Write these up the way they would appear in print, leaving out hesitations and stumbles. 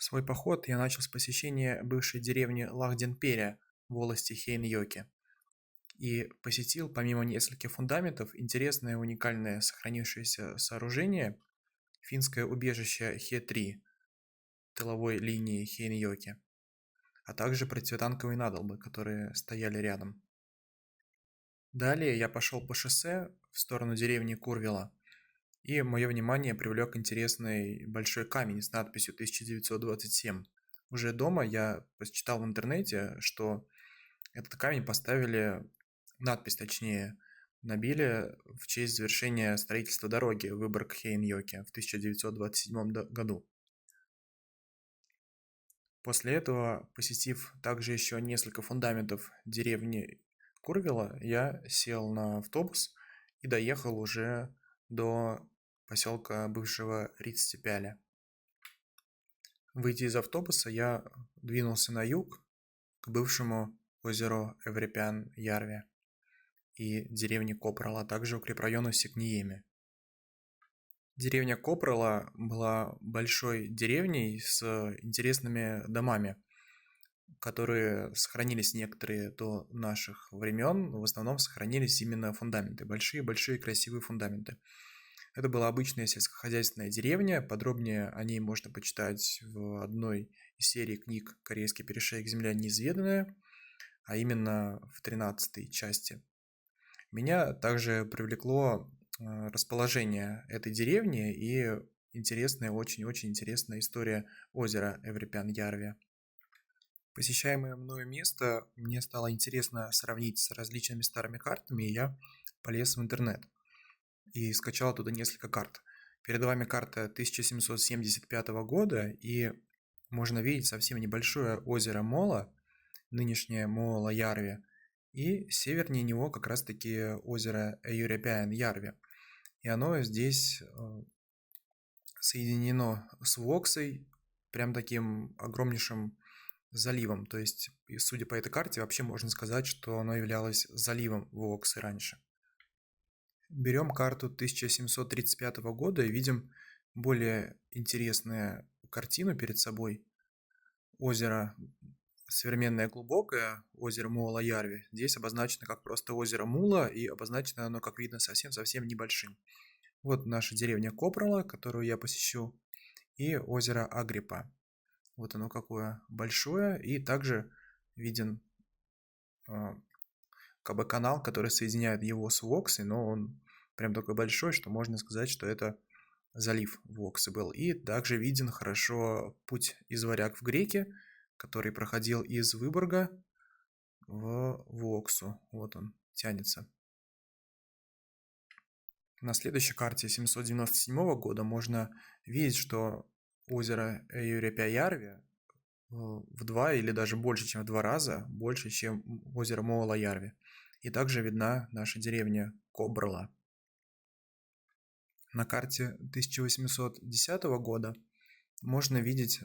Свой поход я начал с посещения бывшей деревни Лахденпере в волости Хейньоки и посетил, помимо нескольких фундаментов, интересное уникальное сохранившееся сооружение финское убежище Хе-3 тыловой линии Хейньоки, а также противотанковые надолбы, которые стояли рядом. Далее я пошел по шоссе в сторону деревни Курвела, и мое внимание привлек интересный большой камень с надписью 1927. Уже дома я почитал в интернете, что этот камень поставили, надпись точнее, набили в честь завершения строительства дороги Выборг-Хейньоки в 1927 году. После этого, посетив также еще несколько фундаментов деревни Курвела, я сел на автобус и доехал уже до поселка бывшего Рицтепяля. Выйдя из автобуса, я двинулся на юг к бывшему озеру Эврепян-Ярве и деревне Копрола, а также укрепрайону Сикниеми. Деревня Копрола была большой деревней с интересными домами, которые сохранились некоторые до наших времен, но в основном сохранились именно фундаменты, большие-большие красивые фундаменты. Это была обычная сельскохозяйственная деревня, подробнее о ней можно почитать в одной из серий книг «Корейский перешеек. Земля неизведанная», а именно в 13 части. Меня также привлекло расположение этой деревни и интересная, очень-очень интересная история озера Эврепян-Ярве. Посещаемое мною место мне стало интересно сравнить с различными старыми картами, и я полез в интернет и скачал оттуда несколько карт. Перед вами карта 1775 года, и можно видеть совсем небольшое озеро Мола, нынешнее Мола-Ярве, и севернее него как раз-таки озеро Эйюрепяен-Ярве. И оно здесь соединено с Воксой, прям таким огромнейшим заливом. То есть, судя по этой карте, вообще можно сказать, что оно являлось заливом Воксы раньше. Берем карту 1735 года и видим более интересную картину перед собой. Озеро современное глубокое, озеро Мула-Ярви. Здесь обозначено как просто озеро Мула, и обозначено оно, как видно, совсем-совсем небольшим. Вот наша деревня Копрола, которую я посещу, и озеро Агриппа. Вот оно какое большое, и также виден как бы канал, который соединяет его с Воксой, но он прям такой большой, что можно сказать, что это залив Воксы был. И также виден хорошо путь из Варяг в Греки, который проходил из Выборга в Воксу. Вот он тянется. На следующей карте 797 года можно видеть, что озеро Эйюрепя-Ярви в 2 или даже больше, чем в 2 раза больше, чем озеро Моала-Ярви. И также видна наша деревня Кобрла. На карте 1810 года можно видеть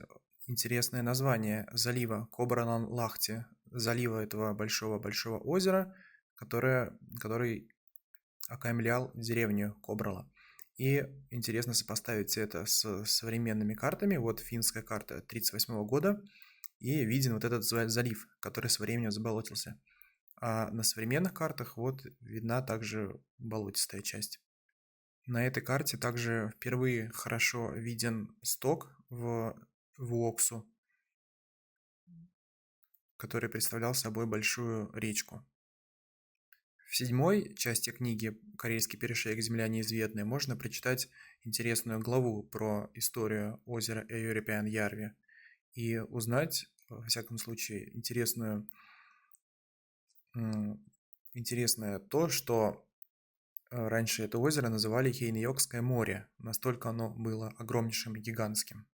интересное название залива Кобралан-Лахти, залива этого большого-большого озера, который окаймлял деревню Кобрала. И интересно сопоставить это с современными картами. Вот финская карта 1938 года, и виден вот этот залив, который со временем заболотился. А на современных картах вот видна также болотистая часть. На этой карте также впервые хорошо виден сток в Воксу, который представлял собой большую речку. В 7 части книги «Корейский перешеек. Земля неизведанная» можно прочитать интересную главу про историю озера Эйюрепян-Ярви и узнать, во всяком случае, интересное то, что раньше это озеро называли Хейньокское море, настолько оно было огромнейшим и гигантским.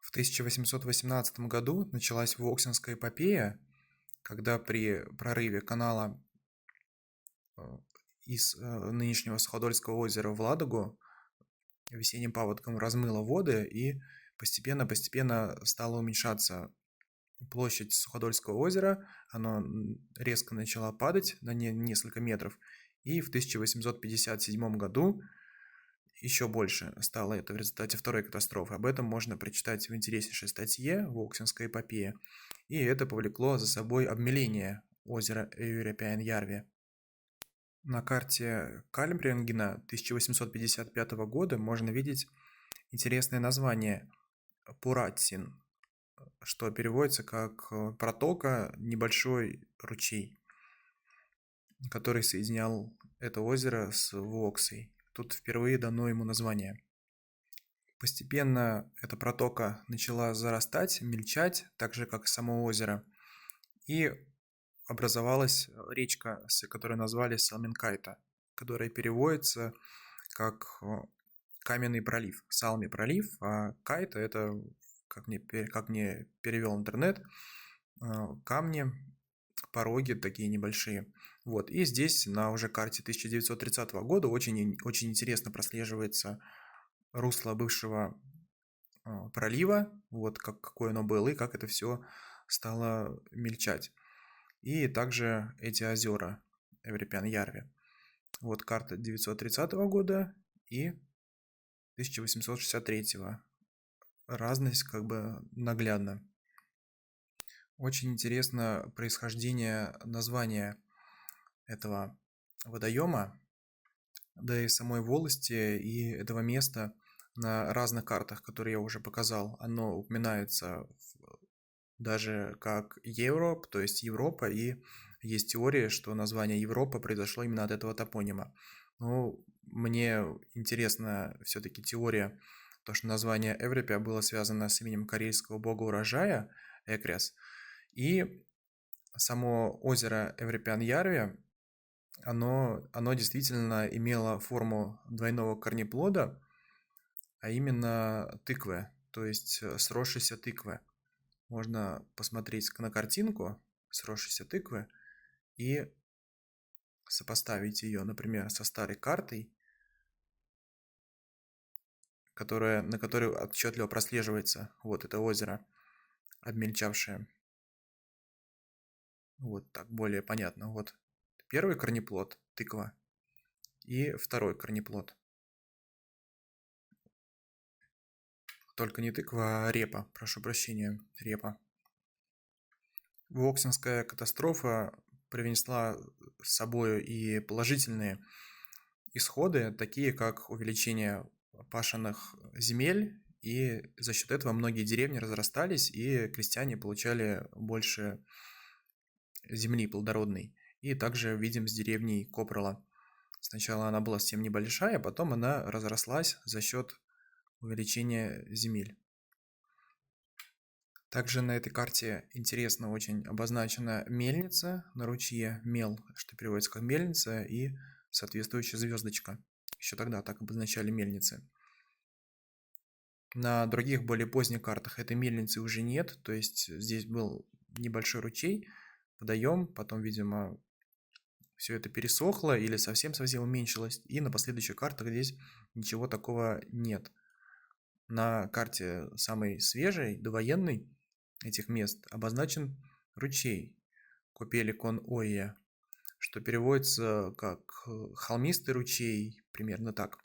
В 1818 году началась Воксинская эпопея, когда при прорыве канала из нынешнего Суходольского озера в Ладогу весенним паводком размыло воды, и постепенно стала уменьшаться площадь Суходольского озера, оно резко начало падать на несколько метров, и в 1857 году еще больше стало это в результате второй катастрофы. Об этом можно прочитать в интереснейшей статье «Воксинская эпопея». И это повлекло за собой обмеление озера Эюрепяйн-Ярви. На карте Кальбрингена 1855 года можно видеть интересное название Пуратсин, что переводится как протока, небольшой ручей, который соединял это озеро с Воксой. Тут впервые дано ему название. Постепенно эта протока начала зарастать, мельчать, так же, как и само озеро. И образовалась речка, которую назвали Салминкайта, которая переводится как каменный пролив. Салми пролив, а Кайта это, как мне перевел интернет, камни, пороги такие небольшие. Вот. И здесь на уже карте 1930 года очень, очень интересно прослеживается русло бывшего пролива, вот какое оно было и как это все стало мельчать. И также эти озера Эврипян-Ярви. Вот карта 1930 года и 1863. Разность как бы наглядна. Очень интересно происхождение названия этого водоема, да и самой волости и этого места на разных картах, которые я уже показал. Оно упоминается даже как Европ, то есть Европа, и есть теория, что название Европа произошло именно от этого топонима. Ну, мне интересна все-таки теория, то, что название Эврипя было связано с именем корейского бога урожая Экрес, и само озеро Эврипян-Ярви, оно действительно имело форму двойного корнеплода, а именно тыквы, то есть сросшейся тыквы. Можно посмотреть на картинку сросшейся тыквы и сопоставить ее, например, со старой картой, на которой отчетливо прослеживается вот это озеро, обмельчавшее. Вот так более понятно. Вот первый корнеплод – тыква, и второй корнеплод. Только не тыква, а репа, прошу прощения, репа. Воксинская катастрофа принесла с собой и положительные исходы, такие как увеличение пашенных земель, и за счет этого многие деревни разрастались, и крестьяне получали больше земли плодородной. И также видим с деревней Копрола. Сначала она была совсем небольшая, а потом она разрослась за счет увеличения земель. Также на этой карте интересно очень обозначена мельница на ручье, мел, что переводится как мельница, и соответствующая звездочка. Еще тогда так обозначали мельницы. На других более поздних картах этой мельницы уже нет, то есть здесь был небольшой ручей, водоем, потом, видимо, все это пересохло или совсем-совсем уменьшилось, и на последующих картах здесь ничего такого нет. На карте самой свежей, довоенной, этих мест обозначен ручей Копели-кон-Ойе, что переводится как холмистый ручей, примерно так.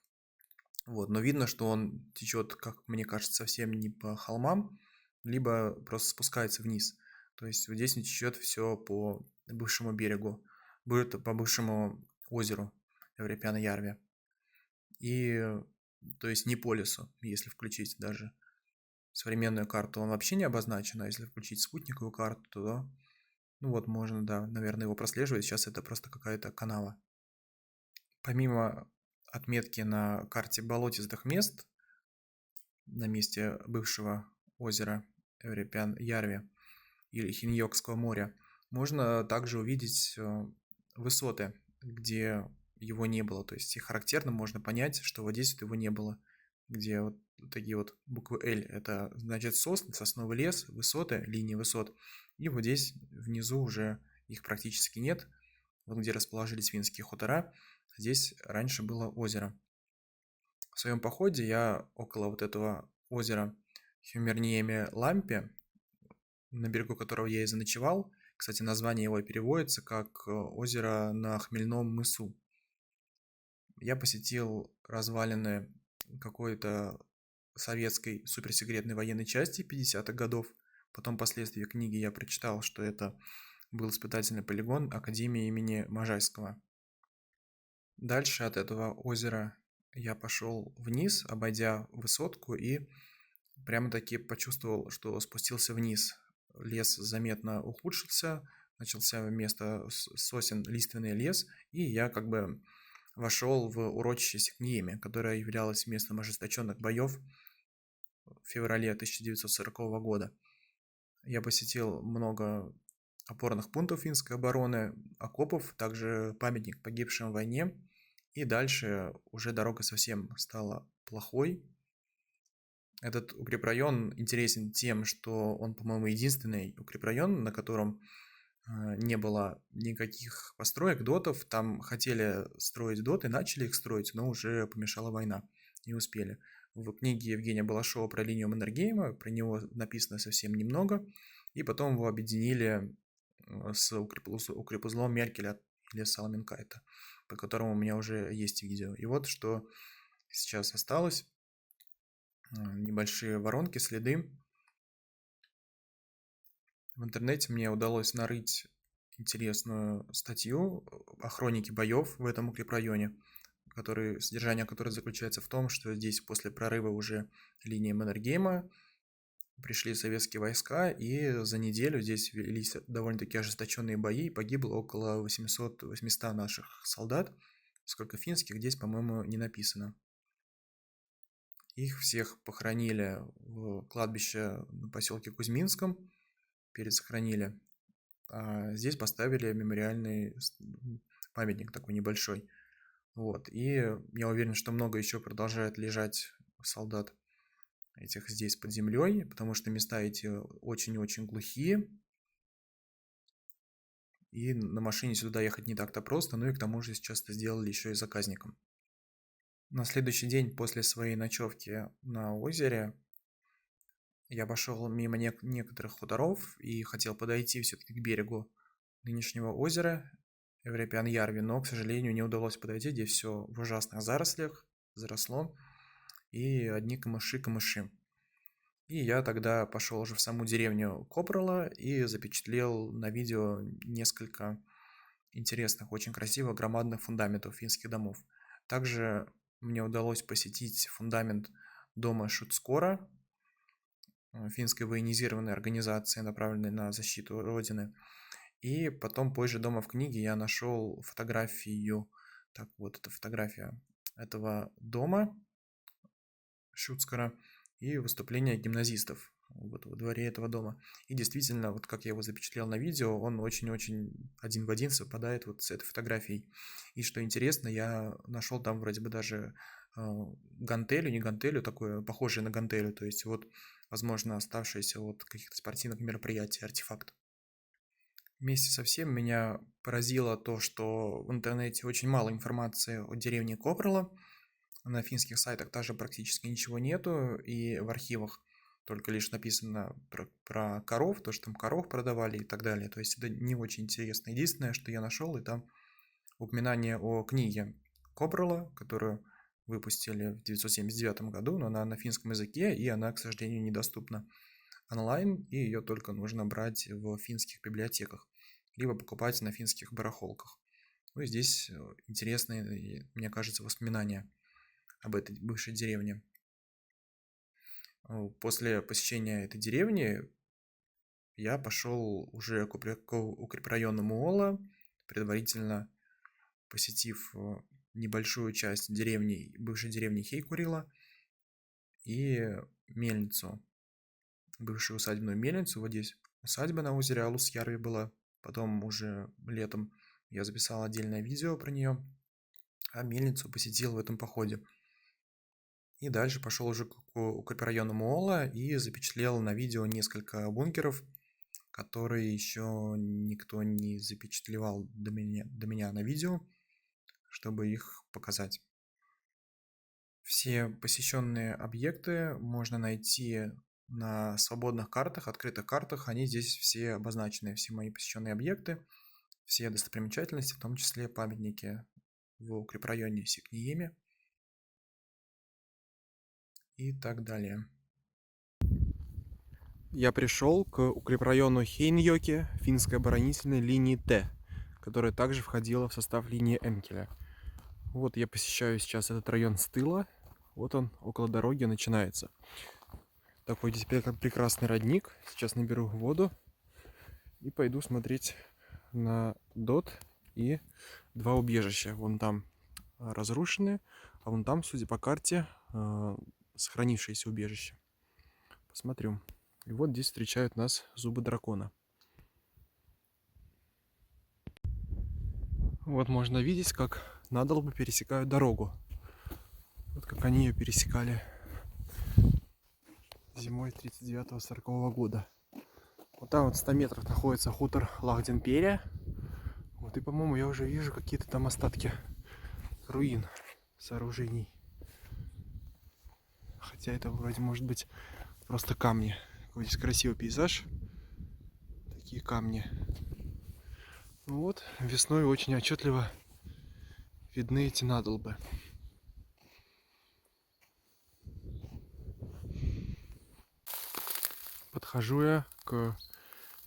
Вот, но видно, что он течет, как мне кажется, совсем не по холмам, либо просто спускается вниз. То есть вот здесь не течет все по бывшему берегу, по бывшему озеру Эврипян-Ярви. И то есть не по лесу, если включить даже современную карту, он вообще не обозначен, а если включить спутниковую карту, то, ну вот, можно, да, наверное, его прослеживать. Сейчас это просто какая-то канава. Помимо отметки на карте болотистых мест, на месте бывшего озера Эврипян-Ярви или Хиньокского моря, можно также увидеть высоты, где его не было. То есть и характерно можно понять, что вот здесь вот его не было, где вот такие вот буквы L, это значит сосны, сосновый лес, высоты, линии высот. И вот здесь внизу уже их практически нет. Вот где расположились финские хутора, здесь раньше было озеро. В своем походе я около вот этого озера Хюмерниеме-Лампе, на берегу которого я и заночевал. Кстати, название его переводится как «Озеро на хмельном мысу». Я посетил развалины какой-то советской суперсекретной военной части 50-х годов. Потом впоследствии книги я прочитал, что это был испытательный полигон Академии имени Можайского. Дальше от этого озера я пошел вниз, обойдя высотку, и прямо-таки почувствовал, что спустился вниз. Лес заметно ухудшился, начался вместо сосен лиственный лес, и я как бы вошел в урочище Сикниеми, которое являлось местом ожесточенных боев в феврале 1940 года. Я посетил много опорных пунктов финской обороны, окопов, также памятник погибшим в войне, и дальше уже дорога совсем стала плохой. Этот укрепрайон интересен тем, что он, по-моему, единственный укрепрайон, на котором не было никаких построек, дотов. Там хотели строить доты, начали их строить, но уже помешала война, не успели. В книге Евгения Балашова про линию Маннергейма, про него написано совсем немного, и потом его объединили с укрепузлом Мелькеля или Саламенкайта, по которому у меня уже есть видео. И вот что сейчас осталось. Небольшие воронки, следы. В интернете мне удалось нарыть интересную статью о хронике боев в этом укрепрайоне, содержание которой заключается в том, что здесь после прорыва уже линии Маннергейма пришли советские войска, и за неделю здесь велись довольно-таки ожесточенные бои, погибло около 800 наших солдат, сколько финских здесь, по-моему, не написано. Их всех похоронили в кладбище на поселке Кузьминском, пересохранили. А здесь поставили мемориальный памятник такой небольшой. Вот. И я уверен, что много еще продолжает лежать солдат этих здесь под землей, потому что места эти очень-очень глухие. И на машине сюда ехать не так-то просто, ну и к тому же сейчас это сделали еще и заказником. На следующий день после своей ночевки на озере я пошел мимо некоторых хуторов и хотел подойти все-таки к берегу нынешнего озера Эврипян-Ярви, но, к сожалению, не удалось подойти, здесь все в ужасных зарослях, заросло, и одни камыши. И я тогда пошел уже в саму деревню Копрола и запечатлел на видео несколько интересных, очень красивых, громадных фундаментов финских домов. Также мне удалось посетить фундамент дома Шутскора, финской военизированной организации, направленной на защиту Родины. И потом, позже дома в книге, я нашел фотографию, так вот, это фотография этого дома Шутскора и выступления гимназистов вот во дворе этого дома. И действительно, вот как я его запечатлел на видео, он очень-очень один в один совпадает вот с этой фотографией. И что интересно, я нашел там вроде бы даже не гантелю, такое похожее на гантелю, то есть вот, возможно, оставшееся от каких-то спортивных мероприятий артефакт. Вместе со всем меня поразило то, что в интернете очень мало информации о деревне Копрола. На финских сайтах даже практически ничего нету, и в архивах только лишь написано про коров, то, что там коров продавали и так далее. То есть это не очень интересно. Единственное, что я нашел, это упоминание о книге Копрола, которую выпустили в 1979 году, но она на финском языке, и она, к сожалению, недоступна онлайн, и ее только нужно брать в финских библиотеках, либо покупать на финских барахолках. Ну и здесь интересные, мне кажется, воспоминания об этой бывшей деревне. После посещения этой деревни я пошел уже к укрепрайону Муола, предварительно посетив небольшую часть деревни, бывшей деревни Хейкурила и мельницу, бывшую усадебную мельницу. Вот здесь усадьба на озере Алус-Ярви была. Потом уже летом я записал отдельное видео про нее, а мельницу посетил в этом походе. И дальше пошел уже к укрепрайону Муола и запечатлел на видео несколько бункеров, которые еще никто не запечатлевал до меня на видео, чтобы их показать. Все посещенные объекты можно найти на свободных картах, открытых картах. Они здесь все обозначены, все мои посещенные объекты, все достопримечательности, в том числе памятники в укрепрайоне Сикниеми. и так далее. Я пришел к укрепрайону Хейньоки финской оборонительной линии Т, которая также входила в состав линии Энкеля. Вот я посещаю сейчас этот район с тыла. Вот он около дороги начинается. Такой теперь как прекрасный родник. Сейчас наберу воду и пойду смотреть на ДОТ и два убежища. Вон там разрушенные, а вон там, судя по карте, сохранившееся убежище. Посмотрю. И вот здесь встречают нас зубы дракона. Вот можно видеть, как надолбы пересекают дорогу. Вот как они ее пересекали зимой 39-40 года. Вот там вот 100 метров находится хутор Лахденперия. Вот и, по-моему, я уже вижу какие-то там остатки руин сооружений. Хотя это вроде может быть просто камни. Какой здесь красивый пейзаж. Такие камни. Ну вот, весной очень отчетливо видны эти надолбы. Подхожу я к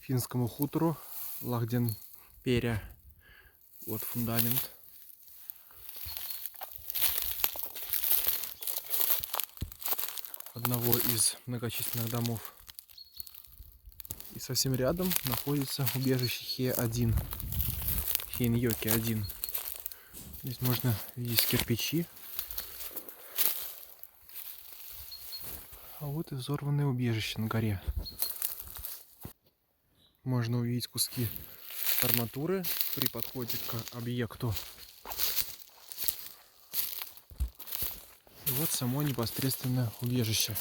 финскому хутору Лахденперия. Вот фундамент. Одного из многочисленных домов. И совсем рядом находится убежище Хе-1. Хейньоки-1. Здесь можно видеть кирпичи. А вот и взорванное убежище на горе. Можно увидеть куски арматуры при подходе к объекту. И вот само непосредственно убежище.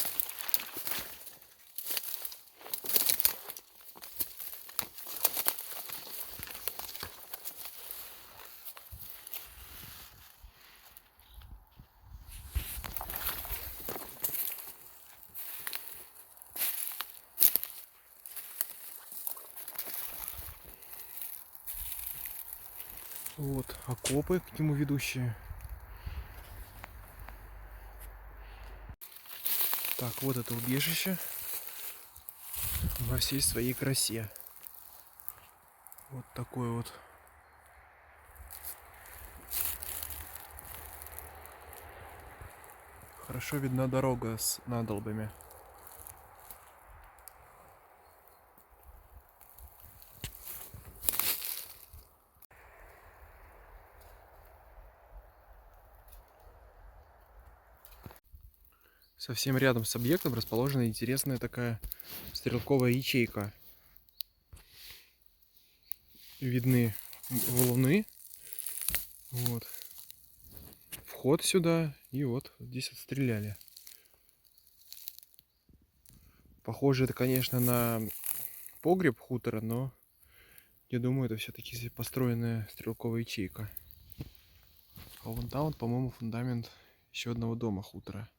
Вот окопы к нему ведущие. Так, вот это убежище во всей своей красе. Вот такой вот. Хорошо видна дорога с надолбами. Совсем рядом с объектом расположена интересная такая стрелковая ячейка. Видны валуны. Вот. Вход сюда. И вот здесь отстреляли. Похоже это, конечно, на погреб хутора, но я думаю, это все-таки построенная стрелковая ячейка. А вон там вот, по-моему, фундамент еще одного дома хутора.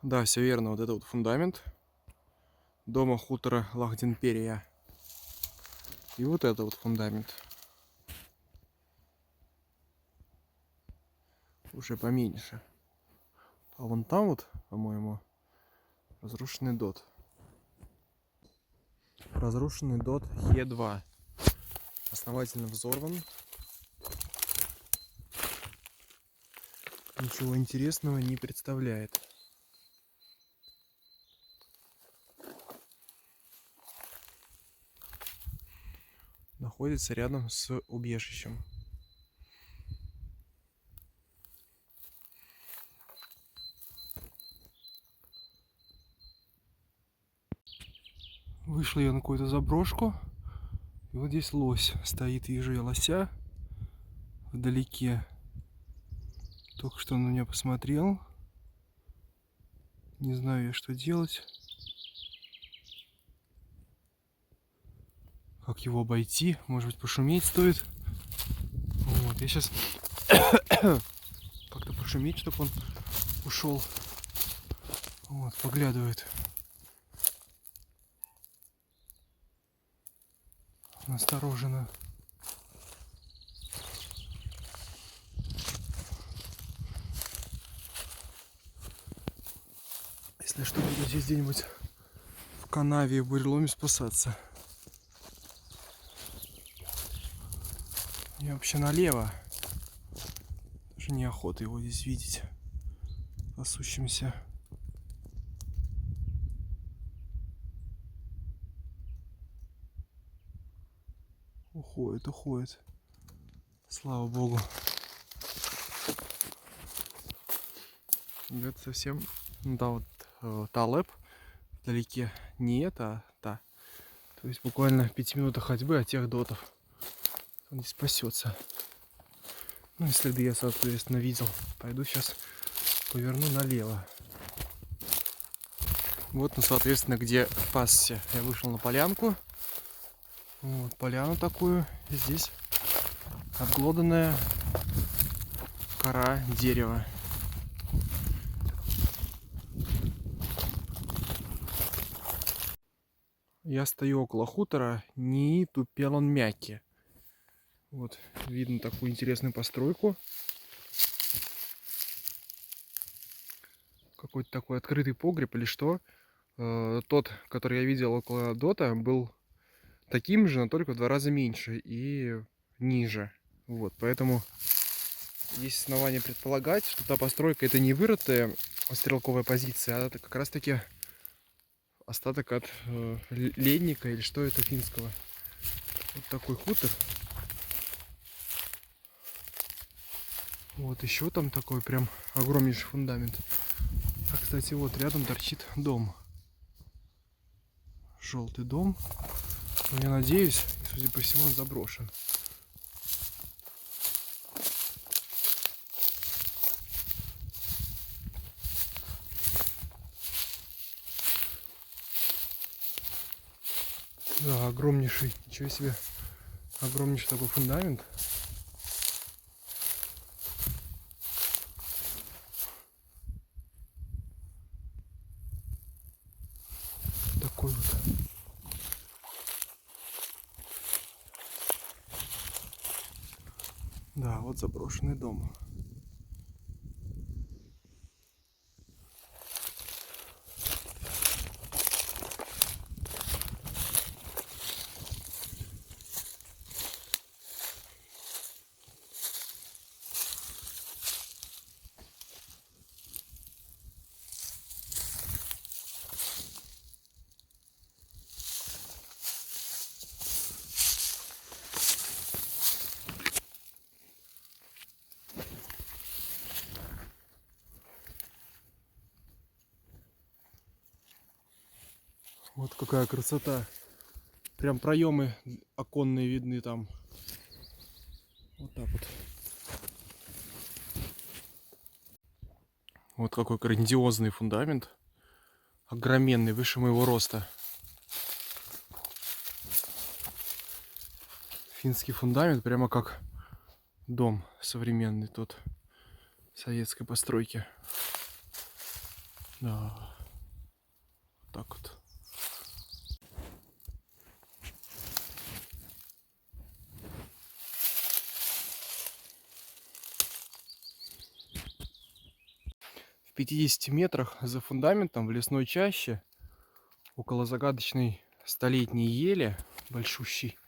Да, все верно. Вот это вот фундамент дома хутора Лахденперия. И вот это вот фундамент. Уже поменьше. А вон там вот, по-моему, разрушенный ДОТ. Разрушенный ДОТ Хе-2. Основательно взорван. Ничего интересного не представляет. Находится рядом с убежищем. Вышла я на какую-то заброшку. И вот здесь лось стоит. Вижу я лося вдалеке. Только что он на меня посмотрел. Не знаю я, что делать. Как его обойти? Может быть, пошуметь стоит? Вот, я сейчас как-то пошуметь, чтобы он ушел. Вот, поглядывает. Настороженно. Если что, буду здесь где-нибудь в канаве и в буреломе спасаться. И вообще налево. Даже неохота его здесь видеть. Пасущимся. Уходит, уходит. Слава богу. Это совсем... Да, вот Талеб вдалеке не это, а та. То есть буквально 5 минут ходьбы от тех дотов. Он здесь пасется. Ну и следы я, соответственно, видел. Пойду сейчас поверну налево. Вот, ну, соответственно, где пасся. Я вышел на полянку. Вот, поляну такую. Здесь обглоданная кора дерева. Я стою около хутора Нитупелонмяки. Вот, видно такую интересную постройку. Какой-то такой открытый погреб или что. Тот, который я видел около дота, был таким же, но только в 2 раза меньше и ниже. Вот, поэтому есть основания предполагать, что та постройка это не вырытая стрелковая позиция, а это как раз таки остаток от ледника или что это финского. Вот такой хутор. Вот еще там такой прям огромнейший фундамент. А, кстати, вот рядом торчит дом. Желтый дом. Но я надеюсь, судя по всему, он заброшен. Да, огромнейший, ничего себе, огромнейший такой фундамент. Такой вот. Да, вот заброшенный дом. Вот какая красота. Прям проемы оконные видны там. Вот так вот. Вот какой грандиозный фундамент. Огроменный, выше моего роста. Финский фундамент, прямо как дом современный тот советской постройки. Да. Так вот. В 50 метрах за фундаментом в лесной чаще, около загадочной столетней ели, большущей,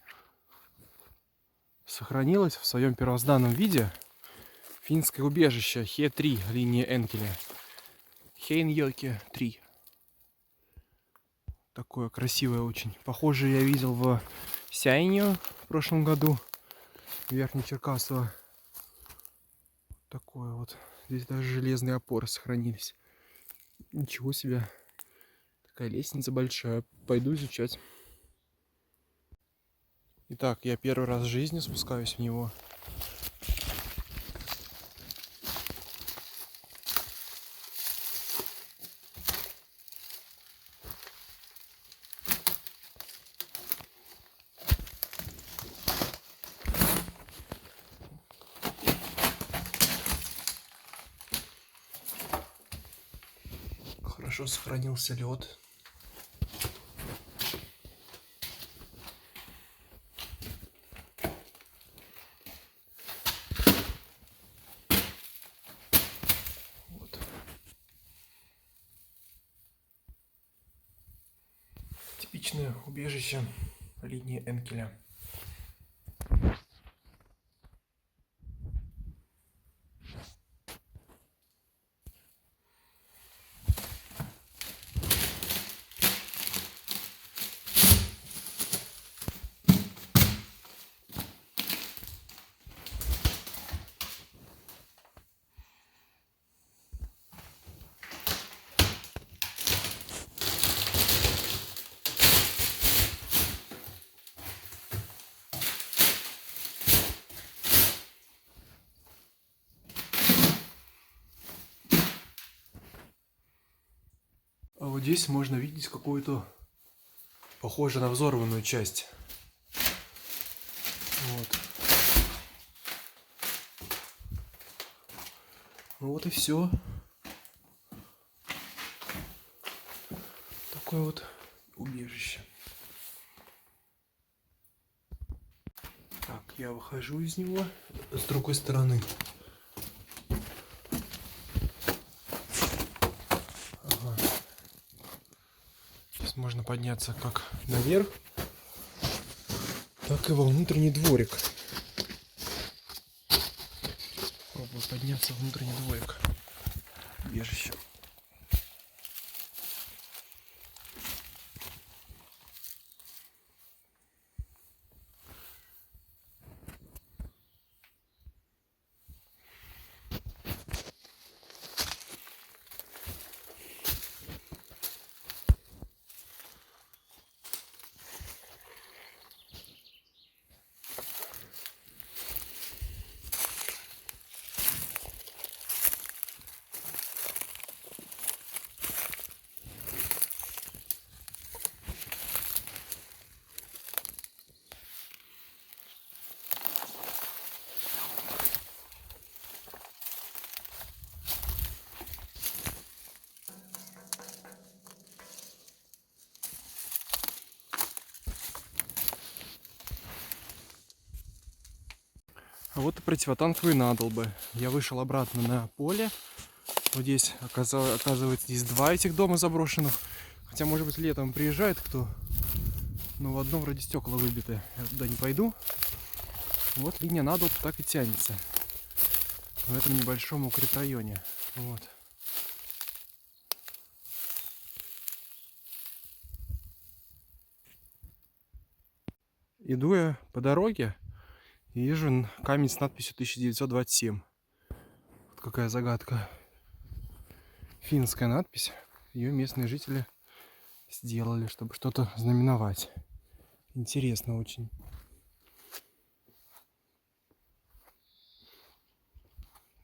сохранилось в своем первозданном виде финское убежище Хе-3 линии Энкеля. Хейньоки-3. Такое красивое очень. Похоже, я видел в Сяйню в прошлом году. Верхнечеркасово. Такое вот. Здесь даже железные опоры сохранились. Ничего себе. Такая лестница большая. Пойду изучать. Итак, я первый раз в жизни спускаюсь в него. Хорошо сохранился лед. Вот. Типичное убежище линии Энкеля. А вот здесь можно видеть какую-то, похоже на взорванную часть. Вот. Ну вот и все. Такое вот убежище. Так, я выхожу из него с другой стороны. Ага. Сейчас можно подняться как наверх, так и во внутренний дворик. Попробую подняться в внутренний дворик убежища. А вот и противотанковые надолбы. Я вышел обратно на поле. Вот здесь, оказывается, здесь два этих дома заброшенных. Хотя, может быть, летом приезжает кто. Но в одном вроде стекла выбиты. Я туда не пойду. Вот линия надолб так и тянется. В этом небольшом укрепрайоне. Вот. Иду я по дороге и вижу камень с надписью 1927. Вот какая загадка. Финская надпись. Ее местные жители сделали, чтобы что-то знаменовать. Интересно очень.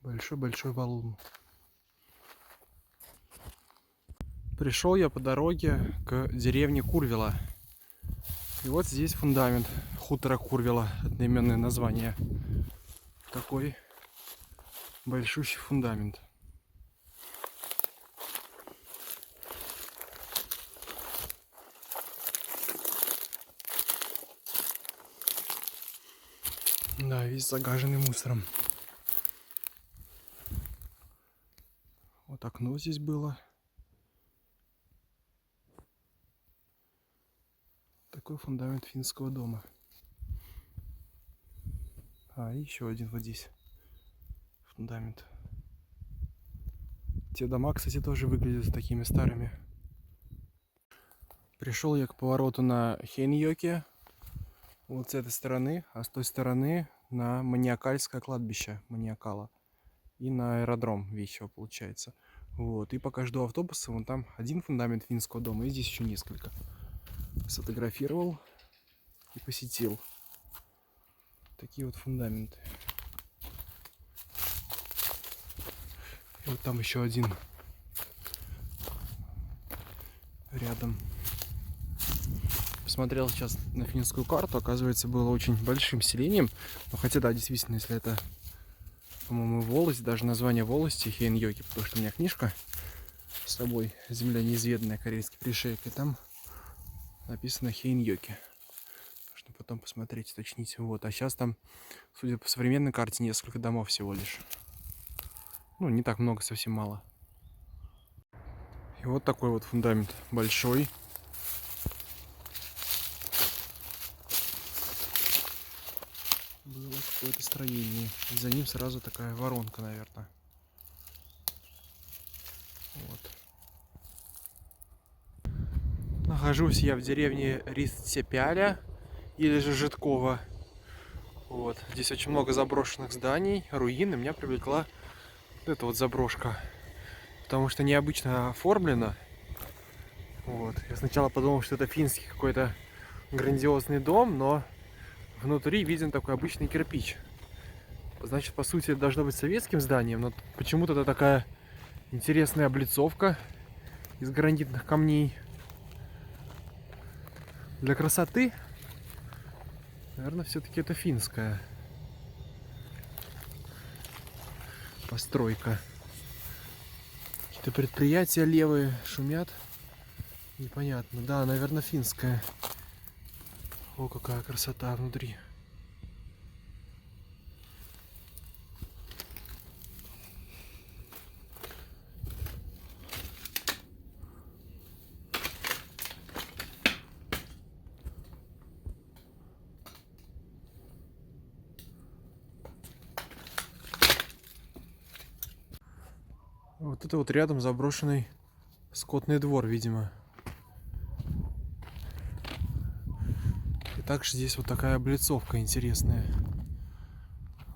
Большой-большой валун. Пришел я по дороге к деревне Курвела. И вот здесь фундамент хутора Курвела, одноименное название. Такой большущий фундамент. Да, весь загаженный мусором. Вот окно здесь было. Такой фундамент финского дома. А, еще один вот здесь фундамент. Те дома, кстати, тоже выглядят такими старыми. Пришел я к повороту на Хейньоке. Вот с этой стороны, а с той стороны на Маниакальское кладбище Маниакала. И на аэродром Вещево, получается. Вот. И пока жду автобуса, вон там один фундамент финского дома, и здесь еще несколько. Сфотографировал и посетил. Такие вот фундаменты. И вот там еще один рядом. Посмотрел сейчас на финскую карту, оказывается, было очень большим селением. Но хотя, да, действительно, если это, по-моему, волость, даже название волости Хейньоки, потому что у меня книжка с собой «Земля неизведанная. Карельский пришеек», и там написано Хейньоки. Можно потом посмотреть, уточнить. Вот. А сейчас там, судя по современной карте, несколько домов всего лишь. Ну, не так много, совсем мало. И вот такой вот фундамент большой. какое-то строение. И за ним сразу такая воронка, наверное. Вот. Нахожусь я в деревне Ристсепяля или же Житкова. Вот. Здесь очень много заброшенных зданий, руин, и меня привлекла вот эта вот заброшка. Потому что необычно оформлено. Вот. Я сначала подумал, что это финский какой-то грандиозный дом, но внутри виден такой обычный кирпич. Значит, по сути, это должно быть советским зданием, но почему-то это такая интересная облицовка из гранитных камней. Для красоты, наверное, все-таки это финская постройка. Какие-то предприятия левые шумят. Непонятно. Да, наверное, финская. О, какая красота внутри. Вот это вот рядом заброшенный скотный двор, видимо. И также здесь вот такая облицовка интересная.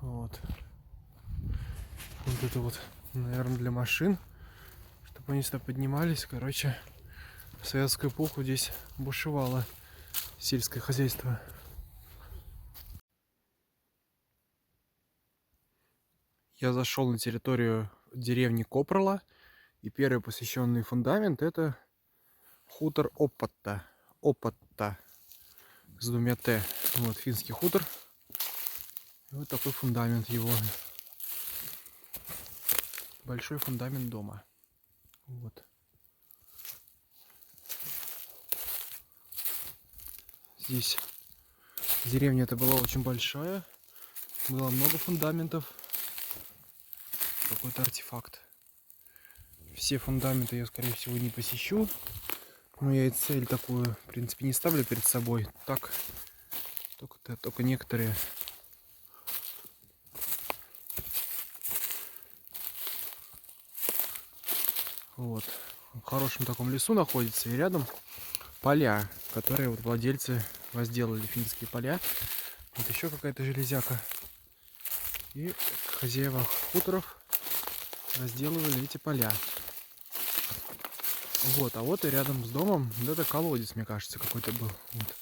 Вот. Вот это вот, наверное, для машин, чтобы они сюда поднимались. Короче, в советскую эпоху здесь бушевало сельское хозяйство. Я зашел на территорию деревни Копрола, и первый посещенный фундамент — это хутор Опатта. Опатта с двумя Т. Вот финский хутор. И вот такой фундамент его. Большой фундамент дома. Вот. Здесь деревня эта была очень большая. Было много фундаментов. Какой-то артефакт. Все фундаменты я, скорее всего, не посещу. Но я и цель такую, в принципе, не ставлю перед собой. Так, только некоторые. Вот. В хорошем таком лесу находится. И рядом поля, которые вот владельцы возделали, финские поля. Вот еще какая-то железяка. И хозяева хуторов разделывали эти поля. Вот, а вот и рядом с домом, вот это колодец, мне кажется, какой-то был. Вот.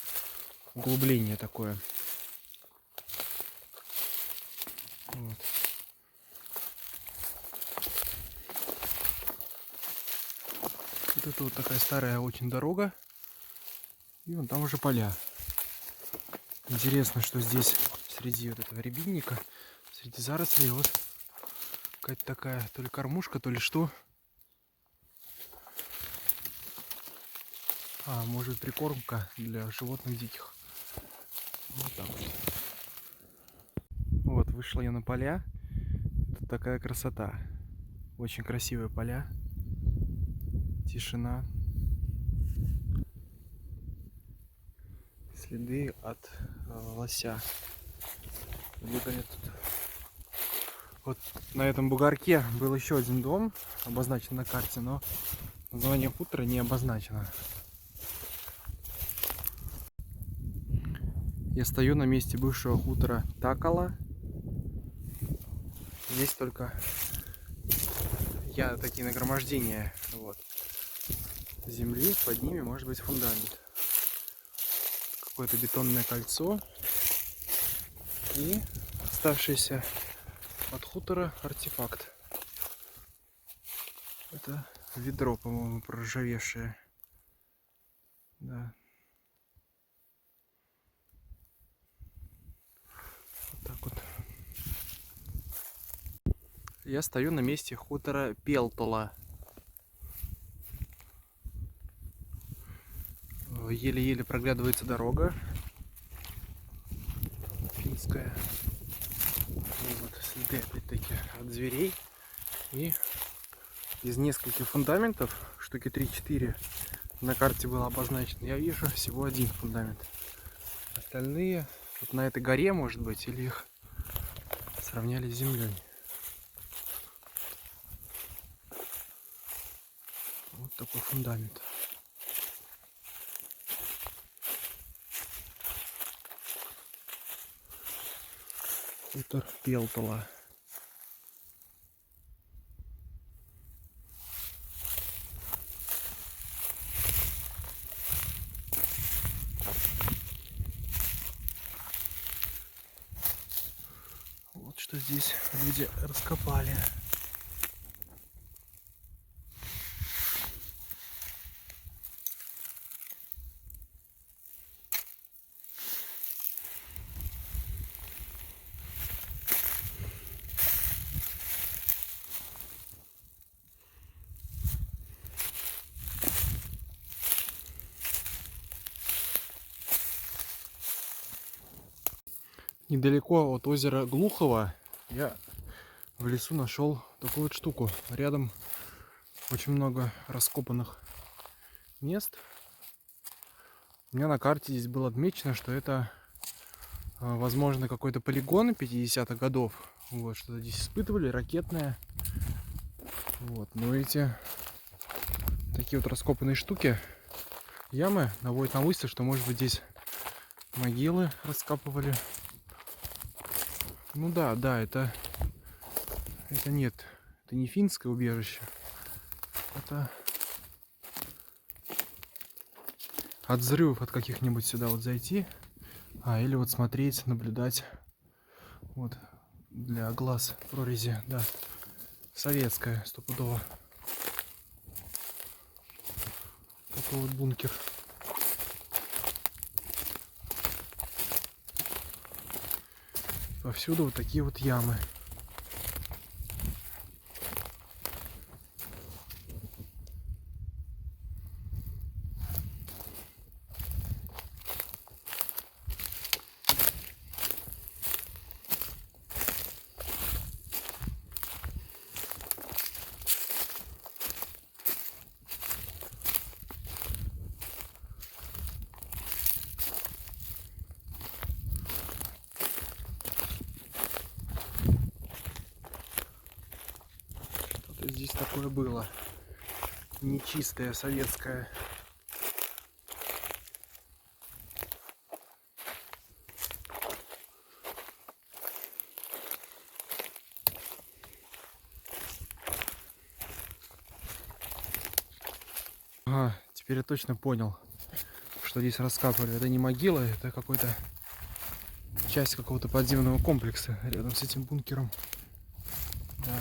Углубление такое. Вот. Вот это вот такая старая очень дорога. И вон там уже поля. Интересно, что здесь среди вот этого рябинника, среди зарослей, вот какая-то такая то ли кормушка, то ли что. А, может, прикормка для животных диких. Вот так вот. Вот, вышла я на поля. Тут такая красота. Очень красивые поля. Тишина. Следы от лося. Бегали тут. Вот на этом бугорке был еще один дом, обозначен на карте, но название хутора не обозначено. Я стою на месте бывшего хутора Такала. Здесь только такие нагромождения. Вот. Земли, под ними может быть фундамент. Какое-то бетонное кольцо. И оставшийся от хутора артефакт. Это ведро, по-моему, проржавевшее. Да. Вот так вот. Я стою на месте хутора Пелтола. Еле-еле проглядывается дорога. Финская. Вот следы, опять-таки, от зверей. И из нескольких фундаментов, штуки 3-4 на карте было обозначено, я вижу всего один фундамент. Остальные вот на этой горе, может быть, или их сравняли с землей. Вот такой фундамент. Хутор Пелтала. Вот что здесь люди раскопали. Недалеко от озера Глухово я в лесу нашел такую вот штуку. Рядом очень много раскопанных мест. У меня на карте здесь было отмечено, что это, возможно, какой-то полигон 50-х годов. Вот, что-то здесь испытывали, ракетное. Вот, но эти такие вот раскопанные штуки, ямы, наводят на мысль, что, может быть, здесь могилы раскапывали. Ну да, это нет, это не финское убежище. Это от взрывов от каких-нибудь сюда вот зайти. Или вот смотреть, наблюдать. Вот, для глаз прорези, да. Советская, стопудово. Такой вот бункер. Повсюду вот такие вот ямы. Что-то здесь такое было. Нечистое советское. Теперь я точно понял, что здесь раскапывали. Это не могила, это какой-то часть какого-то подземного комплекса рядом с этим бункером. Да.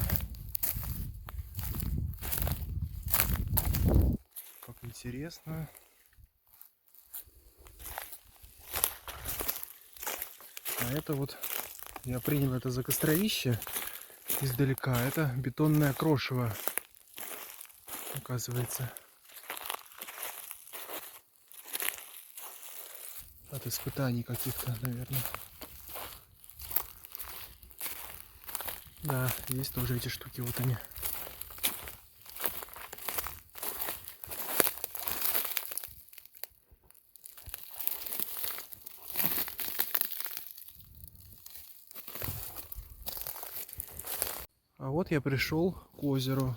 Как интересно. А это вот, я принял это за костровище издалека. Это бетонное крошево, оказывается. От испытаний каких-то, наверное. Да, здесь тоже эти штуки, вот они. А вот я пришел к озеру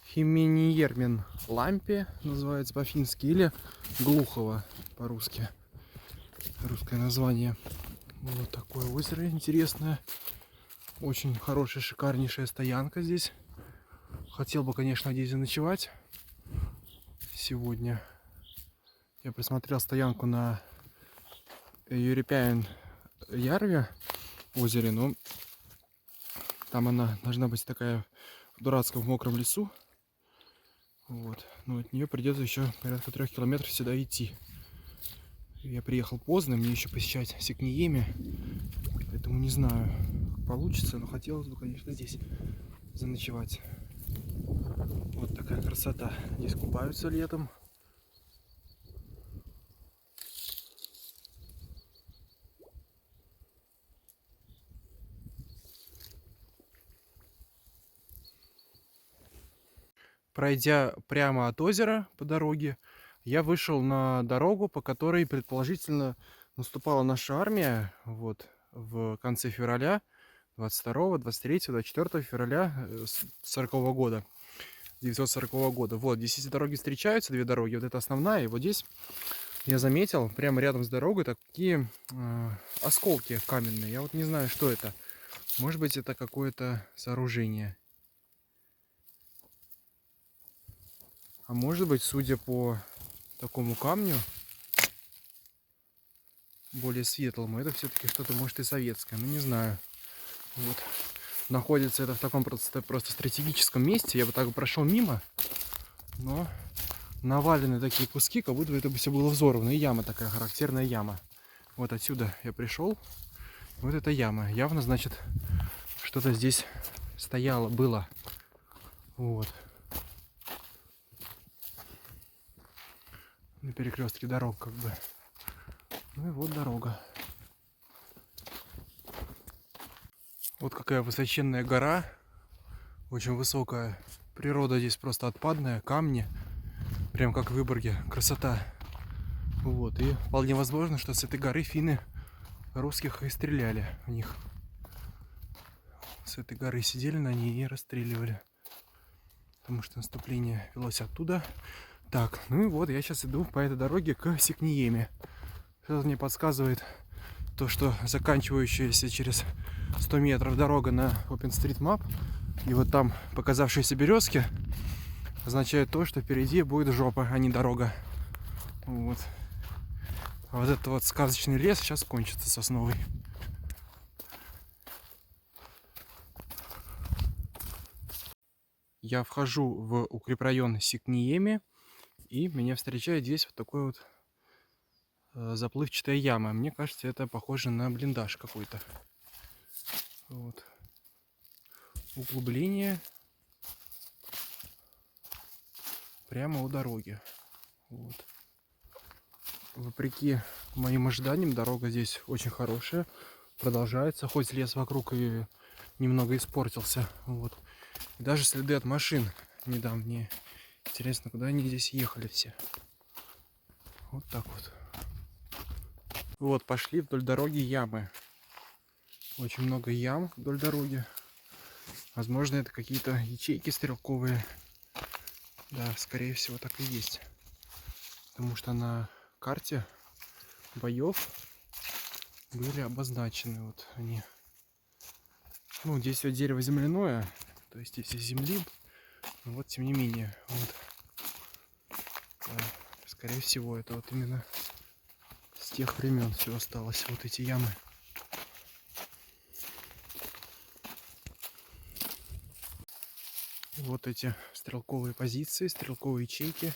Химениермен Лампе, называется по-фински, или Глухово по-русски. Русское название. Вот такое озеро интересное. Очень хорошая, шикарнейшая стоянка здесь. Хотел бы, конечно, здесь заночевать сегодня. Я присмотрел стоянку на Юрипяин Ярве озере, но там она должна быть такая в дурацком в мокром лесу. Вот. Но от нее придется еще порядка 3 километров сюда идти. Я приехал поздно, мне еще посещать Сикниеми, поэтому не знаю, как получится, но хотелось бы, конечно, здесь заночевать. Вот такая красота. Здесь купаются летом. Пройдя прямо от озера по дороге, я вышел на дорогу, по которой предположительно наступала наша армия вот, в конце февраля 22, 23, 24 февраля 40 года. 940 года. Вот, здесь эти дороги встречаются, две дороги. Вот это основная, и вот здесь я заметил, прямо рядом с дорогой такие осколки каменные. Я вот не знаю, что это. Может быть, это какое-то сооружение. А может быть, судя по такому камню, более светлому, это все-таки что-то, может, и советское. Ну, не знаю. Вот. Находится это в таком просто стратегическом месте. Я бы так прошел мимо, но навалены такие куски, как будто это бы все было взорвано. И яма такая, характерная яма. Вот отсюда я пришел. Вот эта яма. Явно, значит, что-то здесь стояло, было. Вот. На перекрестке дорог, как бы. Ну и вот дорога. Вот какая высоченная гора. Очень высокая. Природа здесь просто отпадная, камни. Прям как в Выборге. Красота. Вот. И вполне возможно, что с этой горы финны русских и стреляли в них. С этой горы сидели на ней и расстреливали. Потому что наступление велось оттуда. Так, ну и вот я сейчас иду по этой дороге к Сикниеме. Что-то мне подсказывает то, что заканчивающаяся через 100 метров дорога на OpenStreetMap и вот там показавшиеся березки означает то, что впереди будет жопа, а не дорога. Вот. А вот этот вот сказочный лес сейчас кончится сосновый. Я вхожу в укрепрайон Сикниеми, и меня встречает здесь вот такой вот заплывчатая яма. Мне кажется, это похоже на блиндаж какой-то. Вот. Углубление прямо у дороги. Вот. Вопреки моим ожиданиям, дорога здесь очень хорошая. Продолжается, хоть лес вокруг и немного испортился. Вот. И даже следы от машин не дам. Мне интересно, куда они здесь ехали все. Вот так вот. Вот, пошли вдоль дороги ямы. Очень много ям вдоль дороги. Возможно, это какие-то ячейки стрелковые. Да, скорее всего, так и есть. Потому что на карте боев были обозначены вот они. Ну, здесь все дерево земляное, то есть здесь из земли. Но вот, тем не менее, вот. Да, скорее всего, это вот именно с тех времен все осталось, вот эти ямы. Вот эти стрелковые позиции, стрелковые ячейки.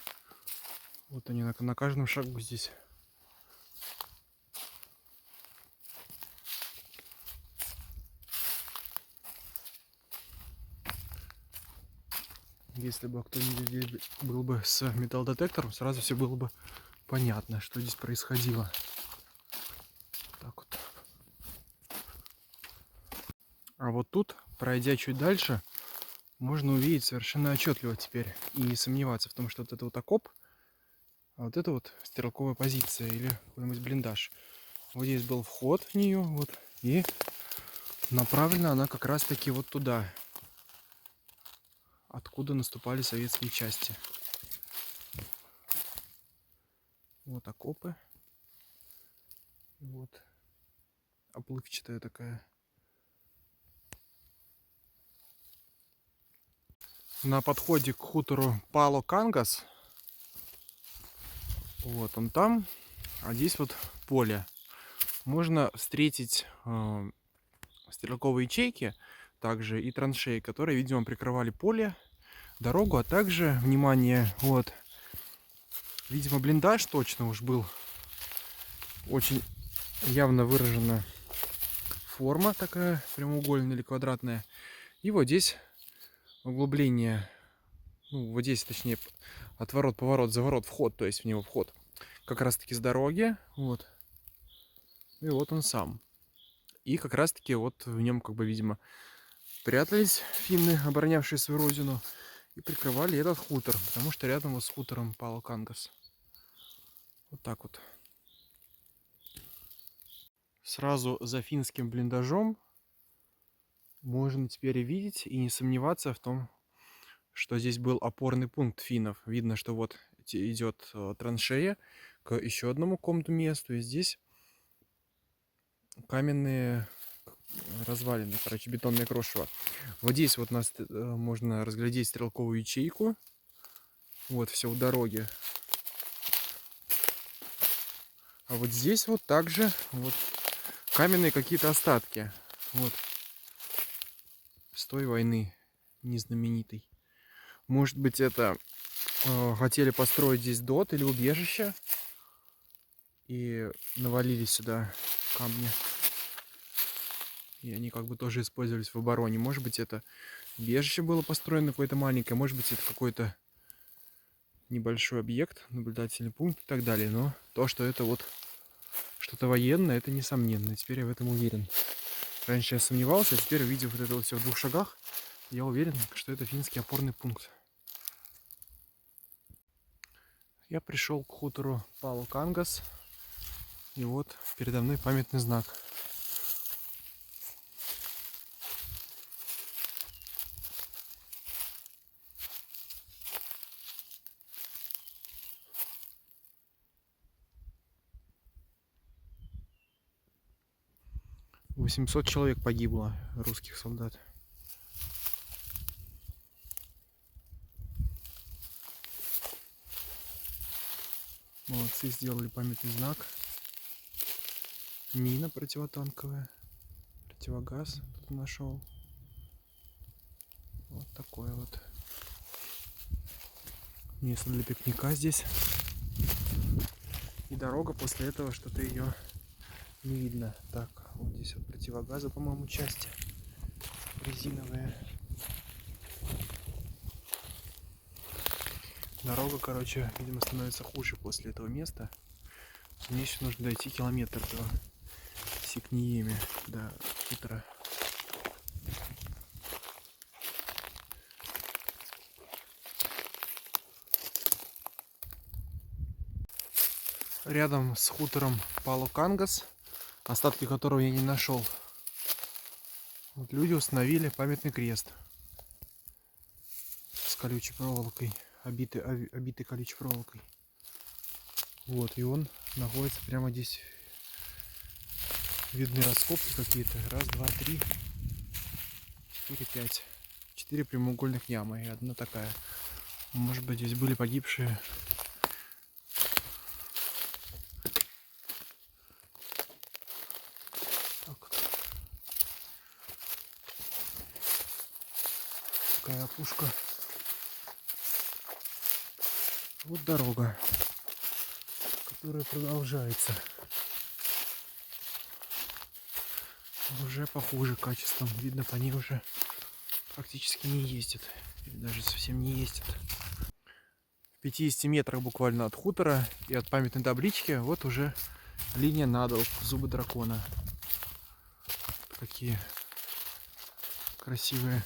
Вот они на каждом шагу здесь. Если бы кто-нибудь здесь был бы с металлодетектором, сразу все было бы понятно, что здесь происходило. Так вот. А вот тут, пройдя чуть дальше, можно увидеть совершенно отчетливо теперь и не сомневаться в том, что вот это вот окоп, а вот это вот стрелковая позиция или какой-нибудь блиндаж. Вот здесь был вход в нее, вот, и направлена она как раз таки вот туда, откуда наступали советские части. Вот окопы. Вот оплывчатая такая. На подходе к хутору Пало-Кангас. Вот он там, а здесь вот поле. Можно встретить стрелковые ячейки, также и траншеи, которые, видимо, прикрывали поле, дорогу, а также, внимание, вот, видимо, блиндаж точно уж был. Очень явно выражена форма такая, прямоугольная или квадратная. И вот здесь углубление, ну, вот здесь, точнее, отворот, поворот, заворот, вход, то есть в него вход. Как раз таки с дороги, вот. И вот он сам. И как раз таки вот в нем, как бы, видимо, прятались финны, оборонявшие свою родину, и прикрывали этот хутор, потому что рядом вот с хутором Пало-Кангас. Вот так вот. Сразу за финским блиндажом можно теперь видеть и не сомневаться в том, что здесь был опорный пункт финнов. Видно, что вот идет траншея к еще одному какому-то месту, и здесь каменные развалины, короче, бетонное крошево. Вот здесь вот нас можно разглядеть стрелковую ячейку. Вот все у дороги. А вот здесь вот также вот каменные какие-то остатки. Вот. С той войны незнаменитой. Может быть, это хотели построить здесь дот или убежище. И навалили сюда камни. И они как бы тоже использовались в обороне. Может быть, это убежище было построено какое-то маленькое. Может быть, это какой-то небольшой объект, наблюдательный пункт и так далее. Но то, что это вот что-то военное, это несомненно. Теперь я в этом уверен. Раньше я сомневался, а теперь, увидев вот это вот все в 2 шагах, я уверен, что это финский опорный пункт. Я пришел к хутору Пало-Кангас. И вот передо мной памятный знак. — 800 человек погибло, русских солдат. Молодцы, сделали памятный знак. Мина противотанковая. Противогаз тут нашел. Вот такое вот место для пикника здесь. И дорога после этого, что-то ее не видно. Так, вот здесь вот противогаза, по-моему, части резиновые. Дорога, короче, видимо, становится хуже после этого места. Мне еще нужно дойти километр до Сикниеми, до хутора. Рядом с хутором Пало-Кангас, остатки которого я не нашел, вот люди установили памятный крест с колючей проволокой, обитый колючей проволокой. Вот, и он находится прямо здесь. Видны раскопки какие-то. 1, 2, 3, 4, 5. 4 прямоугольных ямы и одна такая. Может быть, здесь были погибшие. Такая опушка. Вот дорога, которая продолжается. Уже похуже качеством. Видно, по ней уже практически не ездят. Или даже совсем не ездят. В 50 метрах буквально от хутора и от памятной таблички вот уже линия Надолб, зубы дракона. Какие красивые.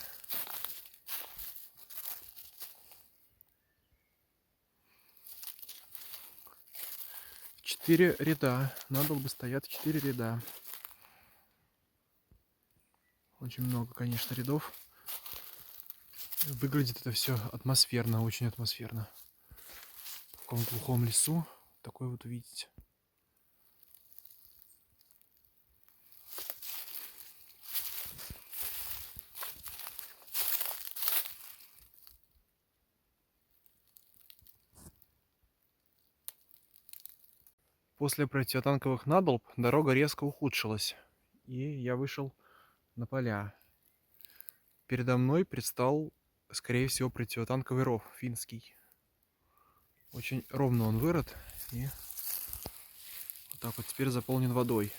Четыре ряда. Надолбы стоят 4 ряда. Очень много, конечно, рядов. Выглядит это все атмосферно, очень атмосферно. В каком-то глухом лесу такое вот увидеть. После противотанковых надолб дорога резко ухудшилась, и я вышел на поля. Передо мной предстал, скорее всего, противотанковый ров финский. Очень ровно он вырод, и вот так вот теперь заполнен водой.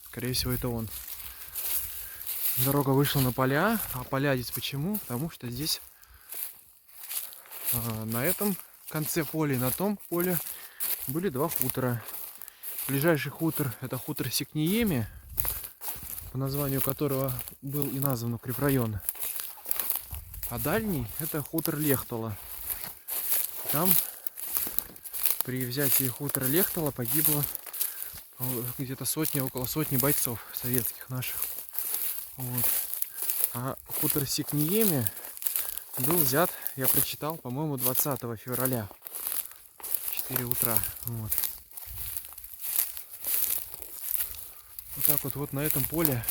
Скорее всего, это он. Дорога вышла на поля. А поля здесь почему? Потому что здесь на этом конце поля и на том поле были 2 хутора. Ближайший хутор — это хутор Сикниеми, по названию которого был и назван укрепрайон. А дальний — это хутор Лехтола. Там при взятии хутора Лехтола погибло где-то около сотни бойцов советских наших. Вот. А хутор Сикниеми был взят, я прочитал, по-моему, 20 февраля. 4 утра. Вот. Вот так вот на этом поле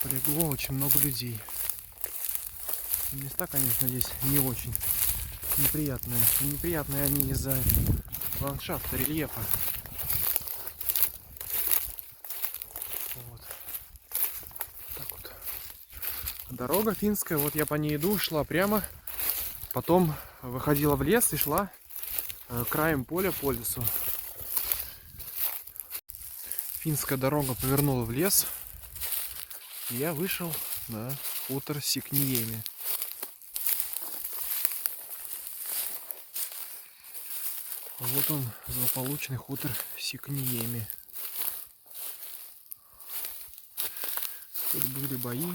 полегло очень много людей. Места, конечно, здесь не очень неприятные. Неприятные они из-за ландшафта, рельефа. Вот. Так вот. Дорога финская, вот я по ней иду, шла прямо. Потом выходила в лес и шла краем поля по лесу. Финская дорога повернула в лес. И я вышел на хутор Сикниеми. Вот он, злополучный хутор Сикниеми. Тут были бои.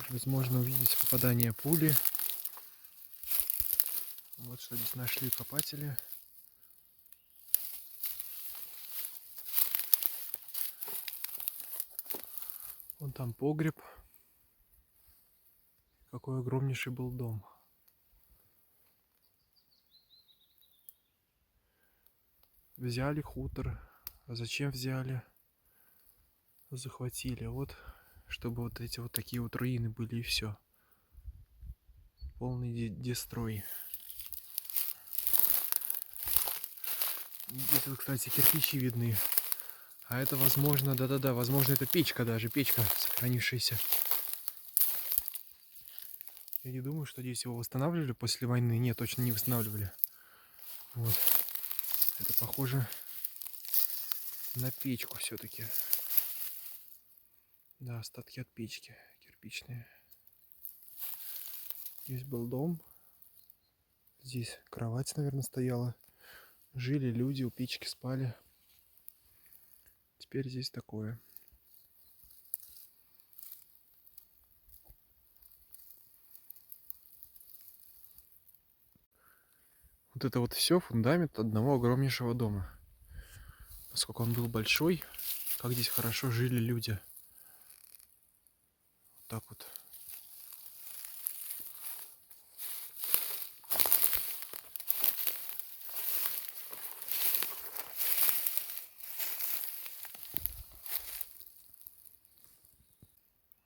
Возможно увидеть попадание пули. Вот что здесь нашли копатели. Вон там погреб. Какой огромнейший был дом. Взяли хутор. А зачем взяли? Захватили. Вот, чтобы вот эти вот такие вот руины были, и все. Полный дестрой. Здесь вот, кстати, кирпичи видны. А это, возможно, да-да-да, возможно, это печка даже, печка сохранившаяся. Я не думаю, что здесь его восстанавливали после войны. Нет, точно не восстанавливали. Вот. Это похоже на печку все-таки. Да, остатки от печки кирпичные. Здесь был дом. Здесь кровать, наверное, стояла. Жили люди, у печки спали. Теперь здесь такое. Вот это вот все фундамент одного огромнейшего дома. Насколько он был большой, как здесь хорошо жили люди. Вот так вот.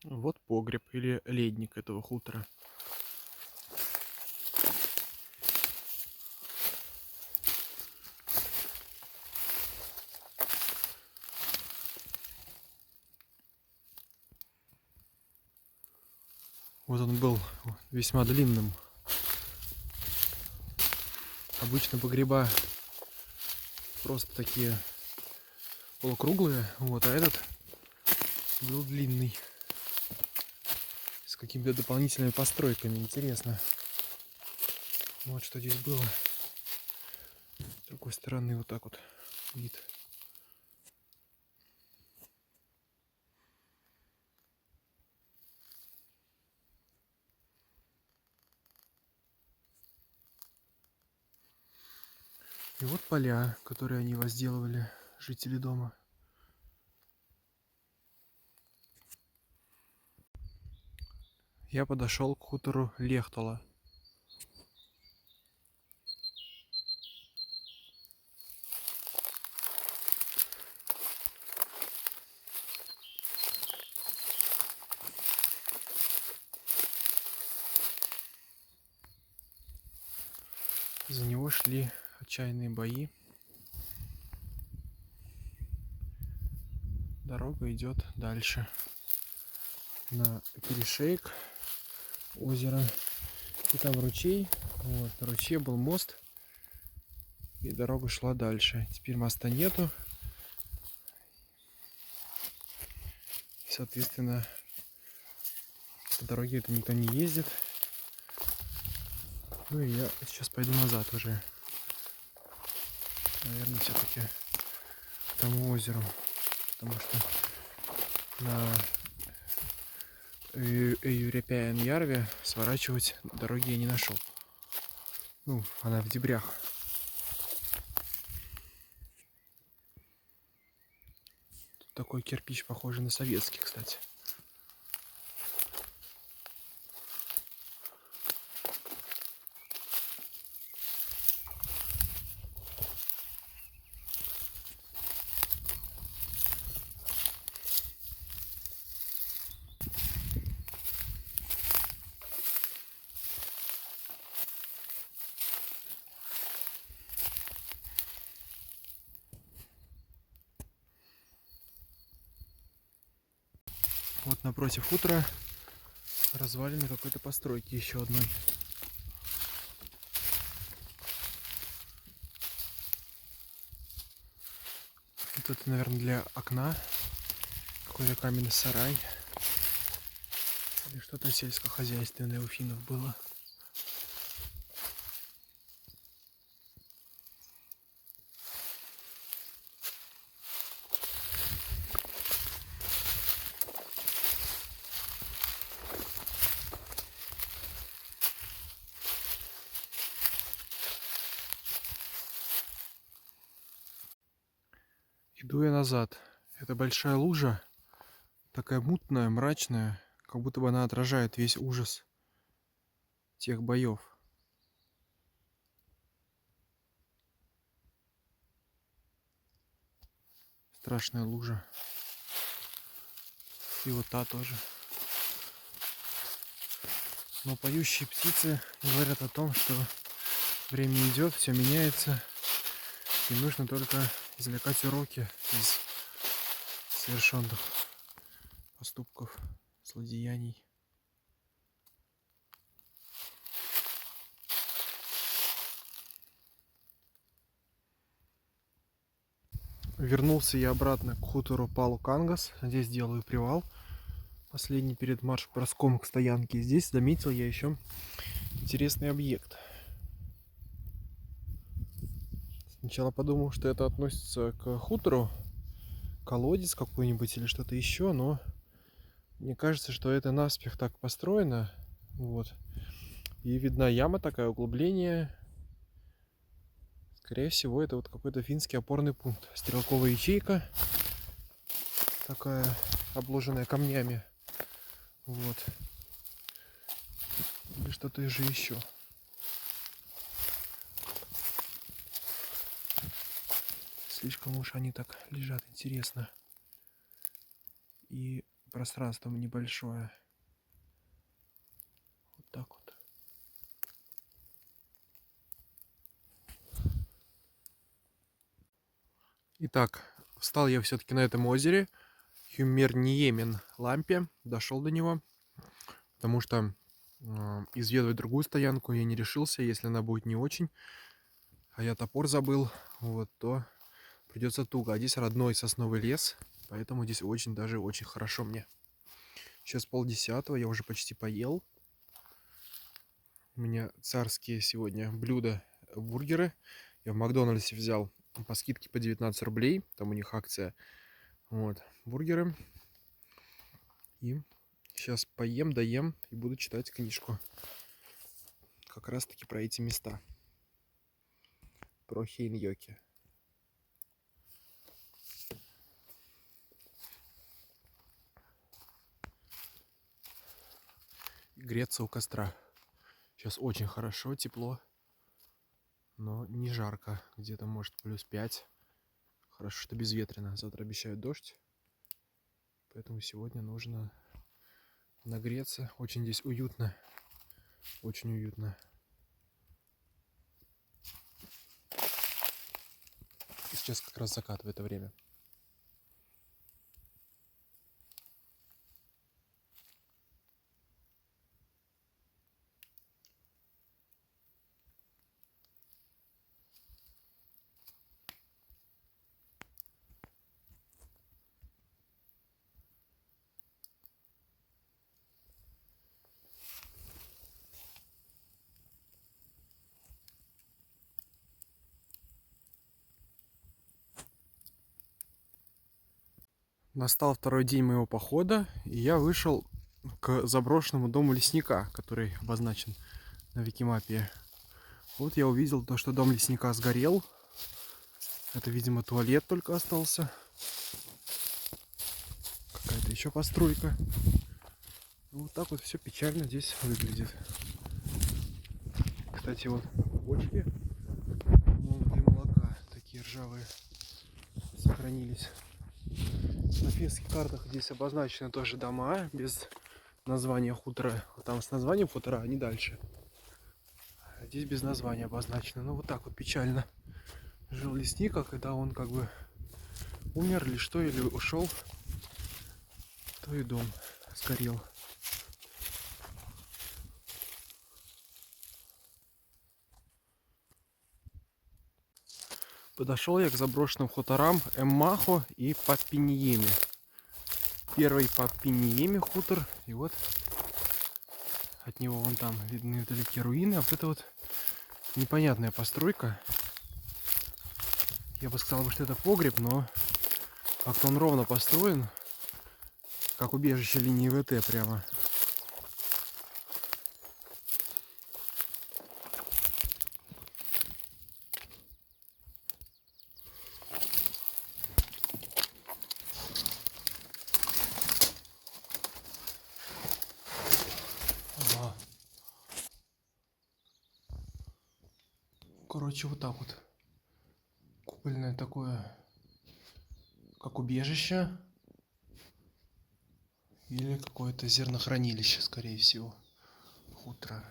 Вот погреб или ледник этого хутора. Вот он был весьма длинным. Обычно погреба просто такие полукруглые, вот, а этот был длинный. С какими-то дополнительными постройками. Интересно. Вот что здесь было. С другой стороны вот так вот вид. И вот поля, которые они возделывали, жители дома. Я подошел к хутору Лехтола. За него шли отчаянные бои. Дорога идет дальше. На перешейк озера. И там ручей. Вот, на ручье был мост. И дорога шла дальше. Теперь моста нету. Соответственно, по дороге это никто не ездит. Ну и я сейчас пойду назад уже. Наверное, все-таки к тому озеру. Потому что на Эйюрепяен-Ярве сворачивать дороги я не нашел. Ну, она в дебрях. Тут такой кирпич, похожий на советский, кстати. Вот напротив хутора развалины какой-то постройки еще одной. Вот это, наверное, для окна. Какой-то каменный сарай. Или что-то сельскохозяйственное у финнов было. Иду я назад. Это большая лужа, такая мутная, мрачная, как будто бы она отражает весь ужас тех боев. Страшная лужа. И вот та тоже. Но поющие птицы говорят о том, что время идет, все меняется, и нужно только извлекать уроки из совершенных поступков, злодеяний. Вернулся я обратно к хутору Палу-Кангас. Здесь делаю привал. Последний перед марш-броском к стоянке. Здесь заметил я еще интересный объект. Сначала подумал, что это относится к хутору, колодец какой-нибудь или что-то еще, но мне кажется, что это наспех так построено. Вот. И видна яма такая, углубление. Скорее всего, это вот какой-то финский опорный пункт. Стрелковая ячейка. Такая, обложенная камнями. Вот. Или что-то же еще. Слишком уж они так лежат интересно. И пространство небольшое. Вот так вот. Итак, встал я все-таки на этом озере. Хюмерниемен лампе. Дошел до него. Потому что изведывать другую стоянку я не решился. Если она будет не очень, а я топор забыл, вот, то придется туго. А здесь родной сосновый лес. Поэтому здесь очень, даже очень хорошо мне. Сейчас 9:30, я уже почти поел. У меня царские сегодня блюда, бургеры. Я в Макдональдсе взял по скидке по 19 рублей. Там у них акция. Вот, бургеры. И сейчас поем, доем и буду читать книжку. Как раз таки про эти места. Про Хейньоки. Греться у костра. Сейчас очень хорошо, тепло. Но не жарко. Где-то может +5. Хорошо, что безветренно. Завтра обещают дождь. Поэтому сегодня нужно нагреться. Очень здесь уютно. Очень уютно. И сейчас как раз закат в это время. Настал второй день моего похода, и я вышел к заброшенному дому лесника, который обозначен на Викимапе. Вот я увидел то, что дом лесника сгорел. Это, видимо, туалет только остался. Какая-то еще постройка. Вот так вот все печально здесь выглядит. Кстати, вот бочки, по-моему, для молока такие ржавые сохранились. На финских картах здесь обозначены тоже дома без названия хутора. Там с названием хутора, а не дальше. А здесь без названия обозначено. Ну вот так вот печально жил лесник, а когда он как бы умер или что, или ушел, то и дом сгорел. Подошел я к заброшенным хуторам Эммахо и Папиньеме. Первый Папиньеме хутор, и вот от него вон там видны вдалеке руины, а вот это вот непонятная постройка. Я бы сказал, что это погреб, но как-то он ровно построен, как убежище линии ВТ прямо. Ага. Короче, вот так вот. Купольное такое, как убежище. Или какое-то зернохранилище, скорее всего. Хутро.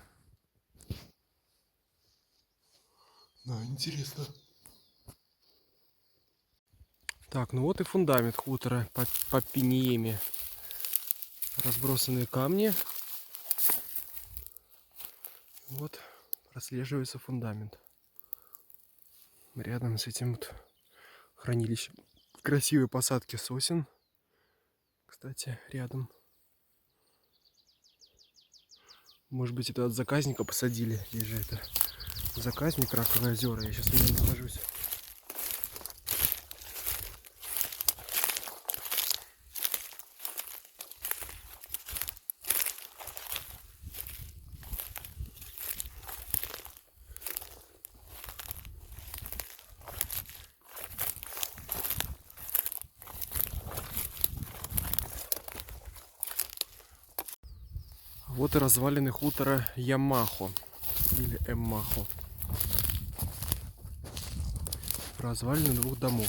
Да, интересно. Так, ну вот и фундамент хутора по Пиньеме. Разбросанные камни. Вот прослеживается фундамент. Рядом с этим вот хранилищем. Красивые посадки сосен. Кстати, рядом. Может быть, это от заказника посадили. Здесь же это заказник, Раковые озера. Я сейчас на нем нахожусь. Вот и развалины хутора Ямахо. Или Эммахо. Развалины двух домов.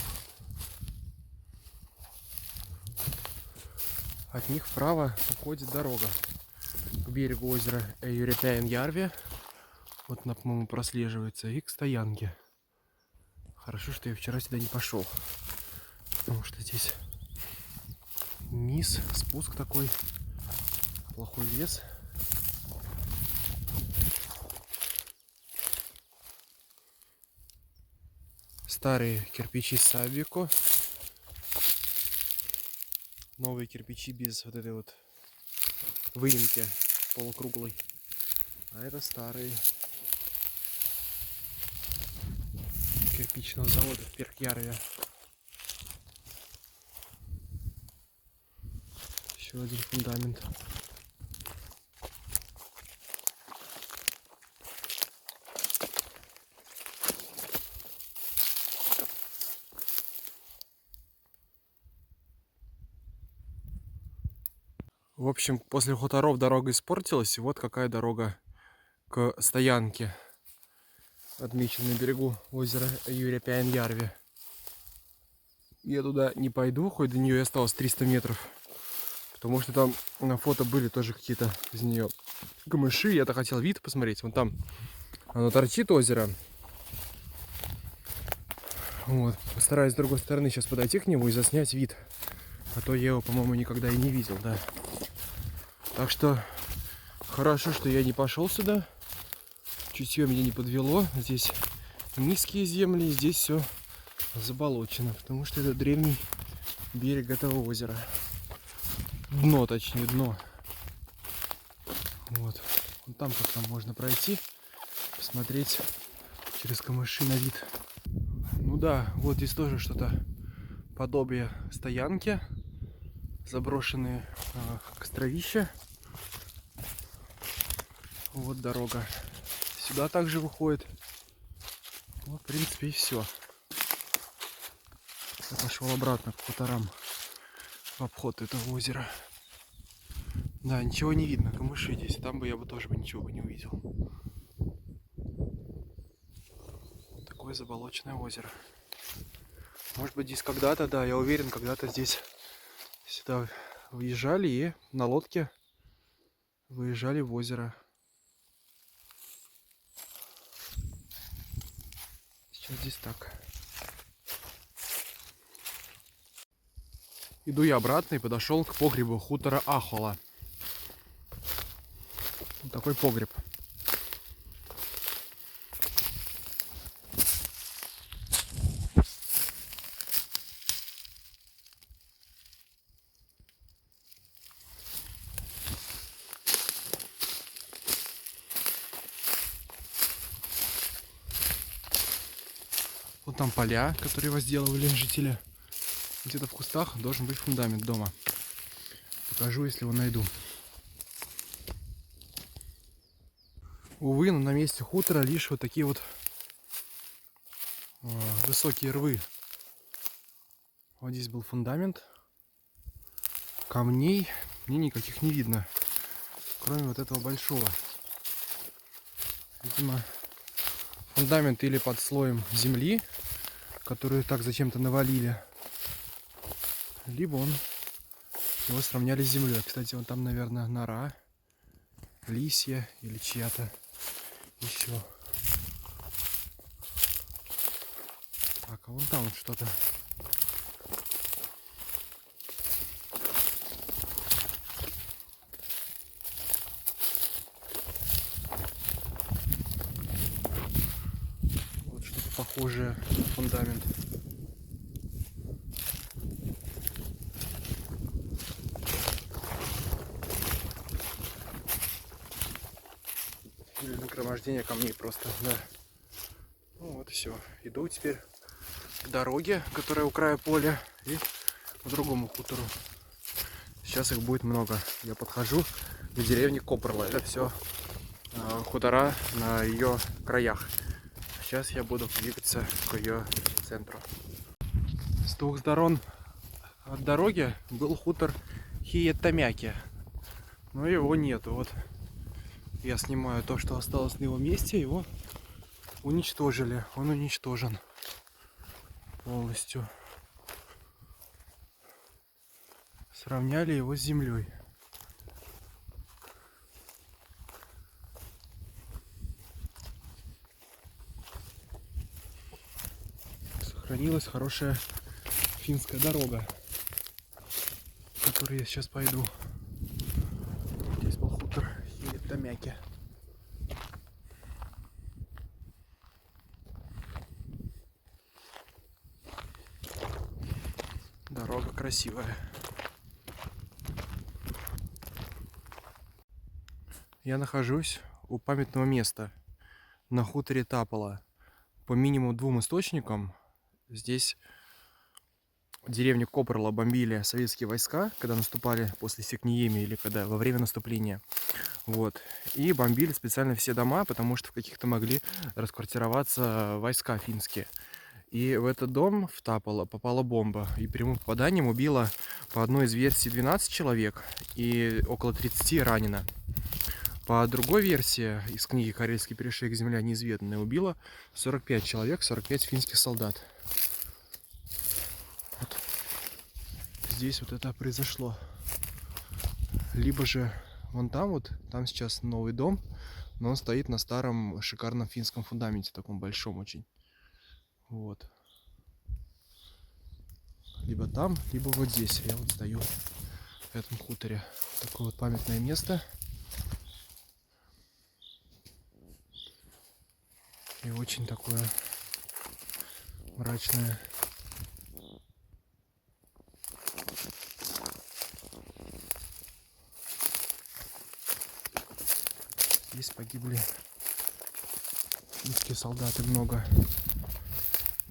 От них вправо уходит дорога к берегу озера Юрепяен-Ярве. Вот она, по-моему, прослеживается. И к стоянке. Хорошо, что я вчера сюда не пошел. Потому что здесь низ, спуск такой. Плохой лес. Старые кирпичи Сабико. Новые кирпичи без вот этой вот выемки полукруглой. А это старые кирпичного завода в Перкьярве. Еще один фундамент. В общем, после хуторов дорога испортилась, и вот какая дорога к стоянке, отмеченной на берегу озера Юрепяен-Ярве. Я туда не пойду, хоть до нее и осталось 300 метров, потому что там на фото были тоже какие-то из нее камыши. Я-то хотел вид посмотреть. Вон там оно торчит, озеро. Вот. Постараюсь с другой стороны сейчас подойти к нему и заснять вид. А то я его, по-моему, никогда и не видел, да. Так что хорошо, что я не пошел сюда. Чутье меня не подвело. Здесь низкие земли, здесь все заболочено, потому что это древний берег этого озера. Дно, точнее, дно. Вот. Вон там как-то можно пройти, посмотреть через камыши на вид. Ну да, вот здесь тоже что-то подобие стоянки. Заброшенные костровища. Вот дорога сюда также выходит. Вот, в принципе, и все. Я пошел обратно к хуторам в обход этого озера. Да, ничего не видно, камыши здесь. Там бы я бы тоже ничего не увидел. Такое заболоченное озеро. Может быть, здесь когда-то, да, я уверен, когда-то здесь сюда въезжали и на лодке выезжали в озеро. Сейчас здесь так. Иду я обратно и подошел к погребу хутора Ахола. Вот такой погреб. Вот там поля, которые возделывали жители. Где-то в кустах должен быть фундамент дома. Покажу, если его найду. Увы, но на месте хутора лишь вот такие вот высокие рвы. Вот здесь был фундамент. Камней мне никаких не видно, кроме вот этого большого. Видимо, фундамент или под слоем земли, которую так зачем-то навалили, либо его сравняли с землей. Кстати, вон там, наверное, нора лисья или чья-то еще. Так, а вон там вот что-то. Вот что-то похожее на фундамент. Или нагромождение камней просто, да. Ну вот и все. Иду теперь к дороге, которая у края поля, и к другому хутору. Сейчас их будет много. Я подхожу к деревне Копрла. Это все хутора на ее краях. Сейчас я буду двигаться к ее центру. С двух сторон от дороги был хутор Хиетамяки, но его нету. Вот я снимаю то, что осталось на его месте. Его уничтожили. Он уничтожен полностью. Сравняли его с землей. Сохранилась хорошая финская дорога, по которой я сейчас пойду. Здесь был хутор Хиетамяки. Дорога красивая. Я нахожусь у памятного места на хуторе Тапола. По минимум 2 источникам здесь деревню Копрла бомбили советские войска, когда наступали после Сикниеми или когда во время наступления. Вот. И бомбили специально все дома, потому что в каких-то могли расквартироваться войска финские. И в этот дом, в Тапола, попала бомба. И прямым попаданием убила, по одной из версий, 12 человек и около 30 ранено. По другой версии из книги «Карельский перешеек. Земля неизведанная» убила 45 человек, 45 финских солдат. Вот. Здесь вот это произошло. Либо же вон там вот, там сейчас новый дом, но он стоит на старом шикарном финском фундаменте, таком большом очень. Вот. Либо там, либо вот здесь. Я вот стою в этом хуторе. Такое вот памятное место. И очень такое мрачное. Здесь погибли финские солдаты, много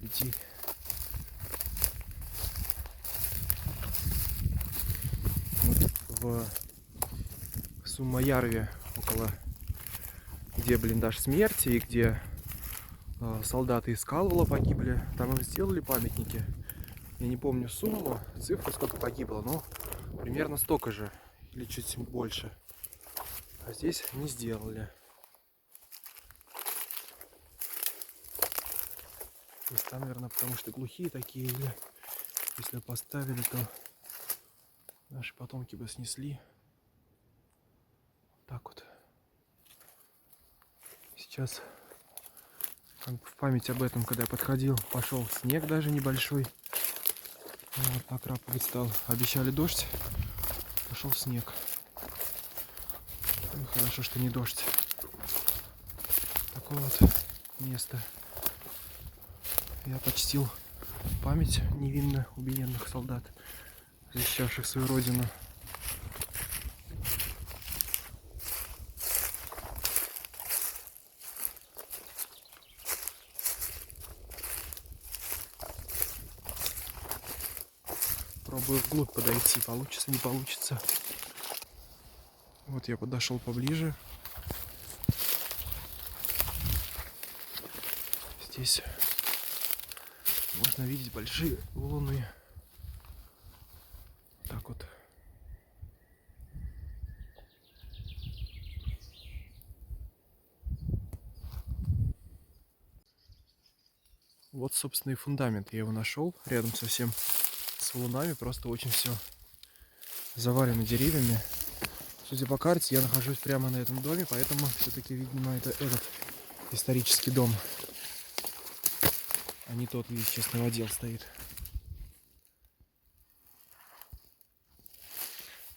людей. Вот в Сумаярве, около где блиндаж смерти и где солдаты из Калула погибли, там им сделали памятники. Я не помню сумму, цифру, сколько погибло, но примерно столько же или чуть больше. А здесь не сделали. Места, наверное, потому что глухие такие, или если поставили, то наши потомки бы снесли. Вот так вот. Сейчас, как бы в память об этом, когда я подходил, пошел снег даже небольшой. Вот, накрапывать стал. Обещали дождь, пошел снег. Ну, хорошо, что не дождь. Такое вот место. Я почтил память невинно убиенных солдат, защищавших свою родину. Пробую вглубь подойти, получится, не получится. Вот я подошел поближе. Здесь можно видеть большие валуны. Так вот. Вот, собственно, и фундамент. Я его нашел рядом совсем с валунами. Просто очень все завалено деревьями. Судя по карте, я нахожусь прямо на этом доме, поэтому все-таки, видимо, это этот исторический дом, а не тот, где честный отдел стоит.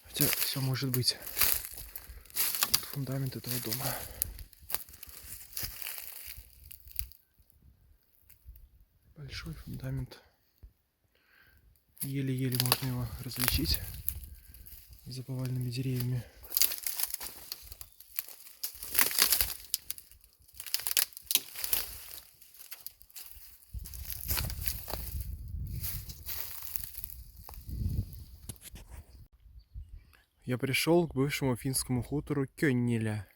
Хотя все может быть. Вот фундамент этого дома. Большой фундамент. Еле-еле можно его различить за поваленными деревьями. Я пришел к бывшему финскому хутору Кённеля.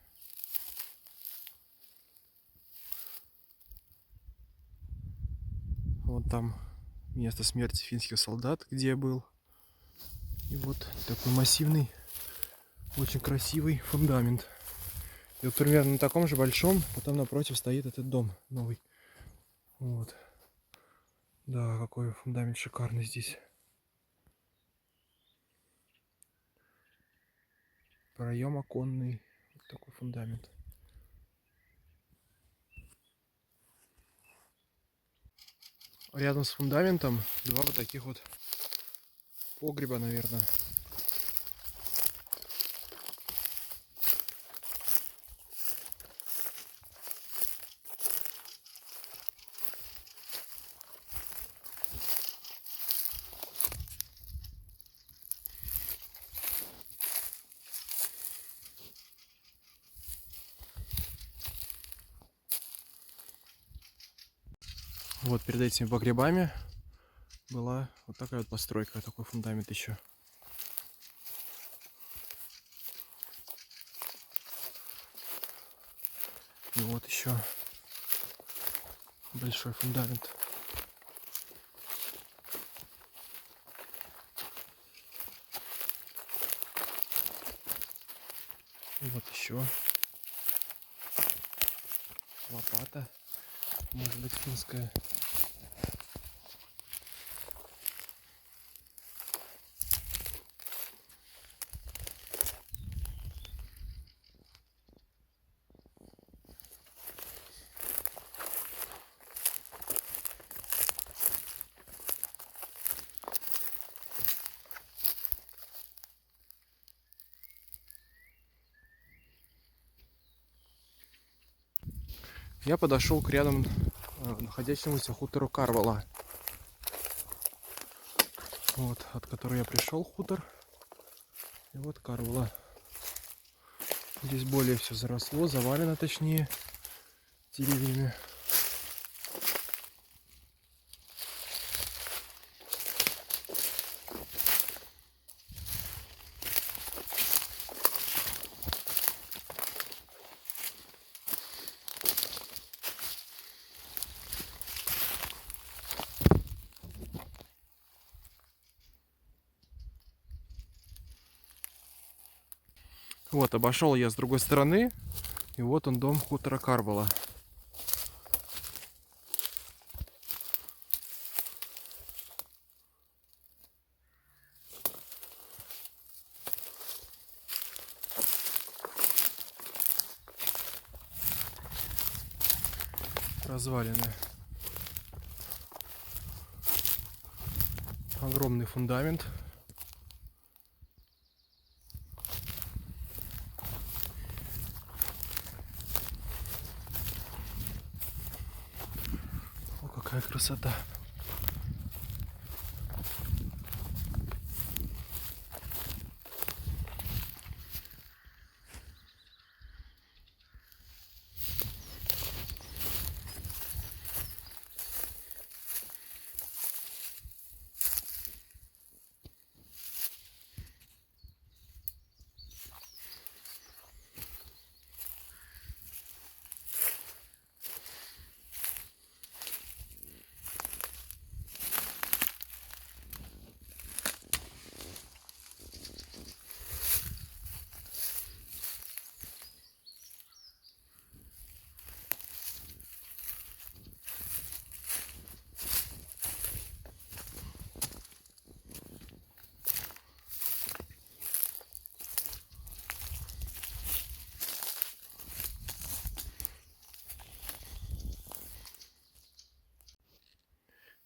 Вот там место смерти финских солдат, где я был. И вот такой массивный, очень красивый фундамент. И вот примерно на таком же большом, а там напротив стоит этот дом новый. Вот. Да, какой фундамент шикарный здесь. Проем оконный. Вот такой фундамент. Рядом с фундаментом два вот таких вот погреба, наверное. Вот перед этими погребами была вот такая вот постройка, такой фундамент еще. И вот еще большой фундамент. И вот еще лопата, может быть, финская. Я подошел к рядом находящемуся хутору Карвала. Вот, от которой я пришел, хутор. И вот Карвала. Здесь более все заросло, завалено точнее деревьями. Вот, обошел я с другой стороны, и вот он, дом хутора Карвала. Развалины. огромный фундамент. О, какая красота.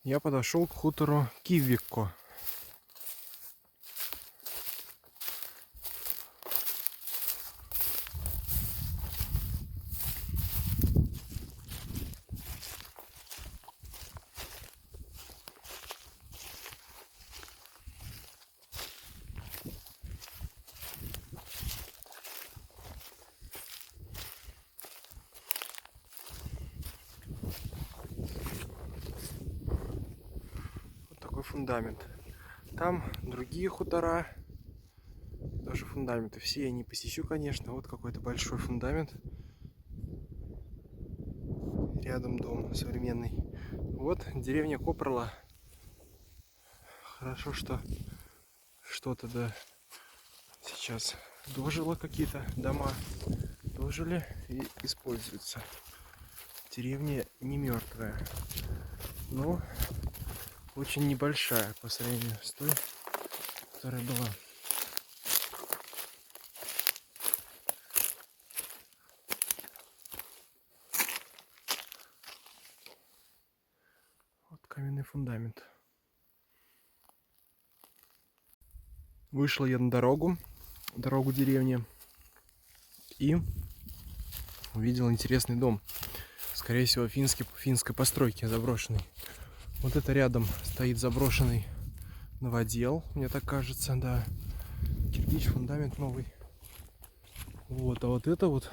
Я подошел к хутору Кивикко. Вот такой фундамент. Там другие хутора, тоже фундаменты. Все я не посещу, конечно. Вот какой-то большой фундамент. Рядом дом современный. Вот деревня Копрола. Хорошо, что что-то да сейчас дожило, какие-то дома дожили и используются. Деревня не мертвая, но очень небольшая по сравнению с той, которая была. Вот каменный фундамент. Вышел я на дорогу деревни, и увидел интересный дом. Скорее всего, финской постройки, заброшенный. Вот это рядом стоит заброшенный новодел, мне так кажется, да. Кирпич, фундамент новый. Вот, а вот это вот,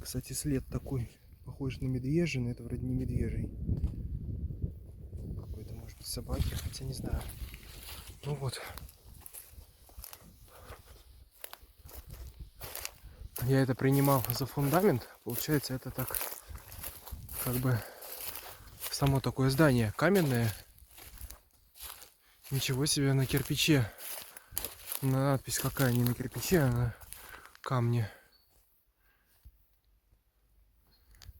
кстати, след такой, похож на медвежий, но это вроде не медвежий. Какой-то, может быть, собаки, хотя не знаю. Ну вот. Я это принимал за фундамент. Получается, это так, как бы, само такое здание каменное. Ничего себе, на кирпиче. Надпись какая, не на кирпиче, а на камне.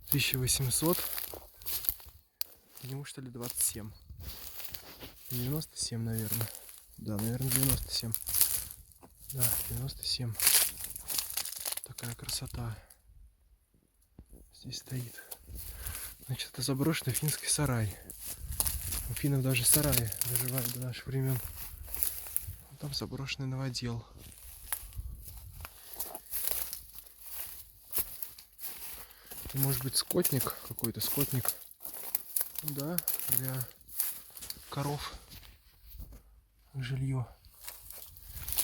1800. Ему что ли 27. 97, наверное. Да, наверное, 97. Да, 97. Такая красота. Здесь стоит. Значит, это заброшенный финский сарай. У финнов даже сараи доживают до наших времен. Там заброшенный новодел. Может быть, скотник какой-то, скотник. Ну да, для коров жилье.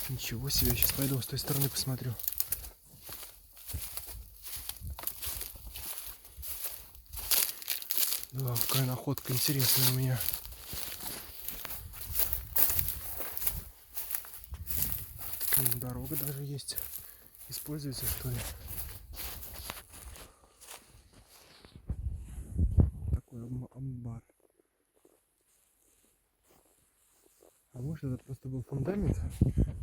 Ничего себе, сейчас пойду с той стороны посмотрю. Да, какая находка интересная у меня. Дорога даже есть. Используется, что ли? Такой амбар. А может, это просто был фундамент?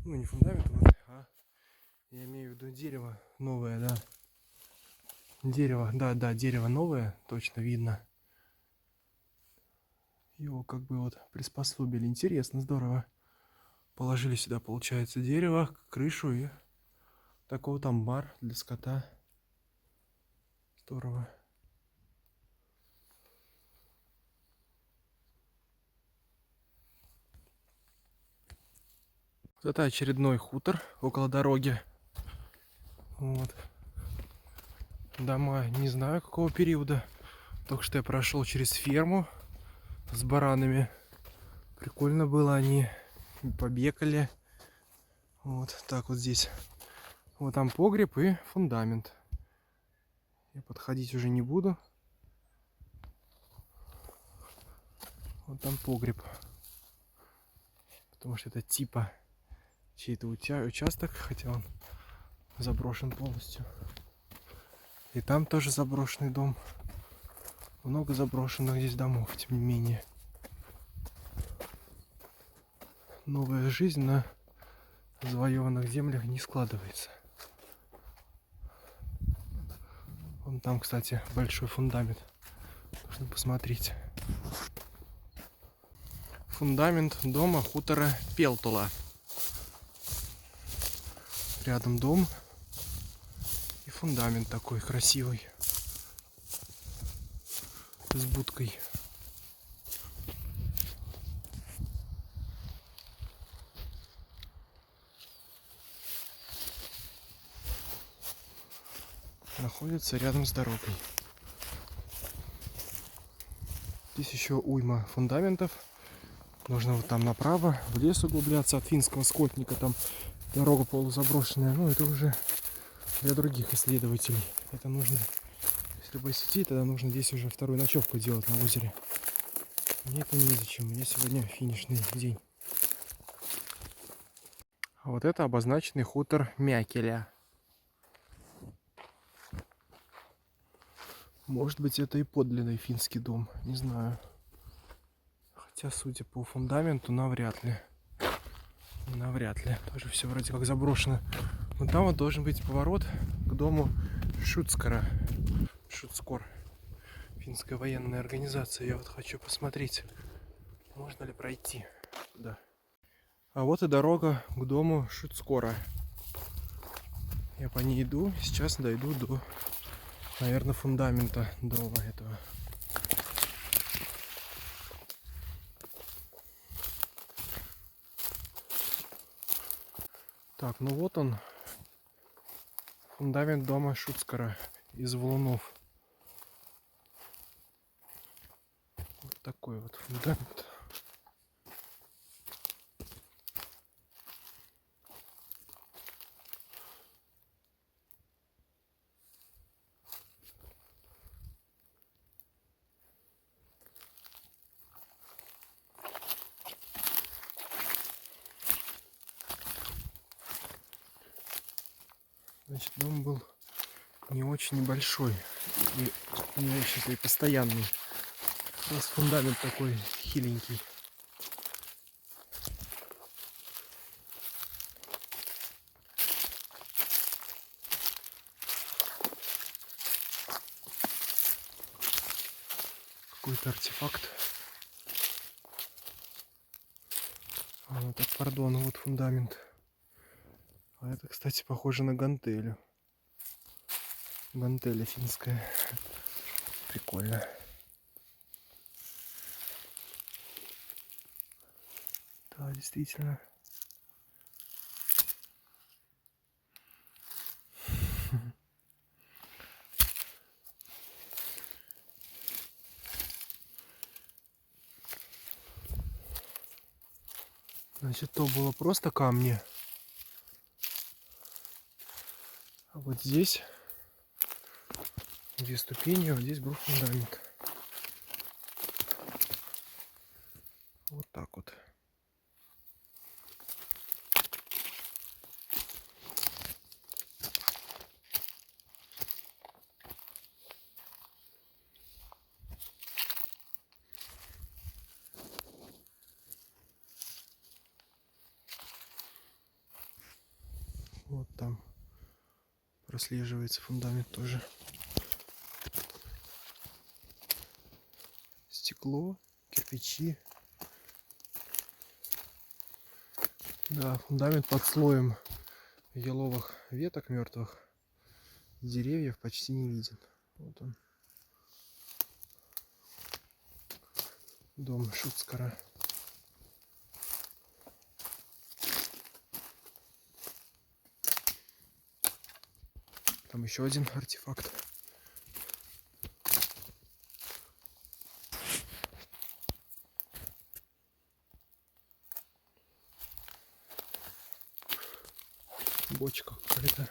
Ну, не фундамент, вот, а я имею в виду дерево новое, да. Дерево, да, дерево новое, точно видно. Его как бы вот приспособили. Интересно, здорово. Положили сюда, получается, дерево, крышу и такой вот амбар для скота. Здорово. Это очередной хутор около дороги. Вот. Дома не знаю какого периода. Только что я прошел через ферму с баранами. Прикольно было, они побегали. Вот так вот здесь. Вот там погреб и фундамент. Я подходить уже не буду. Вот там погреб. Потому что это типа чей-то участок, хотя он заброшен полностью. И там тоже заброшенный дом. Много заброшенных здесь домов, тем не менее. Новая жизнь на завоеванных землях не складывается. Вон там, кстати, большой фундамент. Нужно посмотреть. Фундамент дома хутора Пелтула. Рядом дом и фундамент такой красивый. С будкой. Находится рядом с дорогой. Здесь еще уйма фундаментов. Нужно вот там направо, в лес углубляться от финского скотника. Там дорога полузаброшенная. Ну, это уже для других исследователей. Это нужно, если бы сети, тогда нужно здесь уже вторую ночевку делать на озере. Мне это незачем. У меня сегодня финишный день. А вот это обозначенный хутор Мякеля. Может быть, это и подлинный финский дом. Не знаю. Хотя, судя по фундаменту, навряд ли. Навряд ли. Тоже все вроде как заброшено. Вон там вот должен быть поворот к дому Шуцкора. Шуцкор. Финская военная организация. Я вот хочу посмотреть, можно ли пройти туда. А вот и дорога к дому Шуцкора. Я по ней иду. Сейчас дойду до, наверное, фундамента дома этого. Так, ну вот он. Фундамент дома Шуцкора из валунов. Вот такой вот фундамент. Значит, дом был не очень небольшой и не очень-то и постоянный. Просто фундамент такой хиленький. Какой-то артефакт. А, так, пардон, вот фундамент. А это, кстати, похоже на гантелю. Гантеля финская. Прикольно. Да, действительно. Значит, то было просто камни. А вот здесь, где ступени, вот здесь был фундамент. Вот так вот. Вот там прослеживается фундамент тоже. Стекло, кирпичи. Да, фундамент под слоем еловых веток мертвых. Деревьев почти не виден. Вот он. Дом Шуцкора. Там еще один артефакт. Бочка какая-то.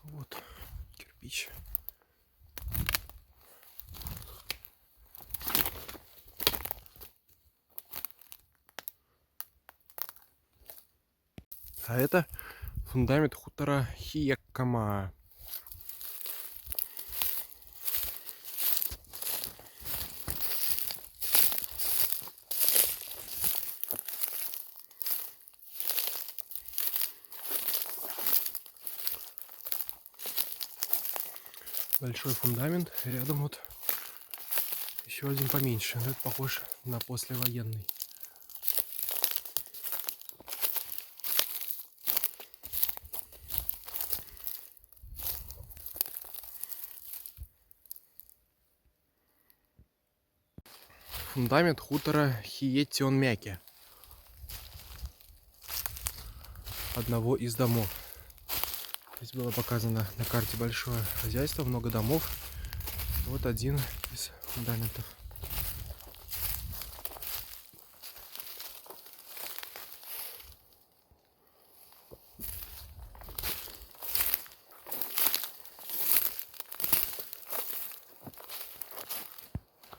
Вот кирпич. А это фундамент хутора Хияккамаа. Большой фундамент, рядом вот еще один поменьше. Это похож на послевоенный. Фундамент хутора Хиетионмяки. Одного из домов. Здесь было показано на карте большое хозяйство, много домов. Вот один из фундаментов.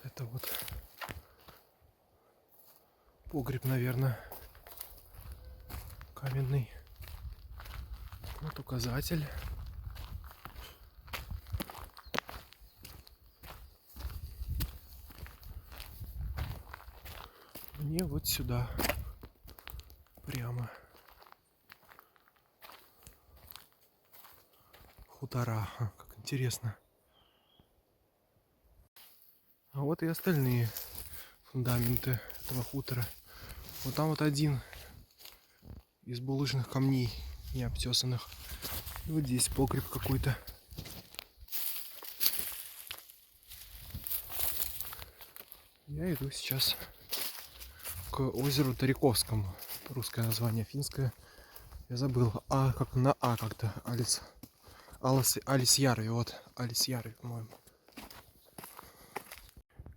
Это вот погреб, наверное, каменный. Вот указатель. Мне вот сюда. Прямо. Хутора. Как интересно. А вот и остальные фундаменты этого хутора. Вот там вот один из булыжных камней, не обтесанных. И вот здесь погреб какой-то. Я иду сейчас к озеру Тариковскому. Русское название, финское. Я забыл. Как на как-то. Алисьярви. Вот. Алисьярви, по-моему.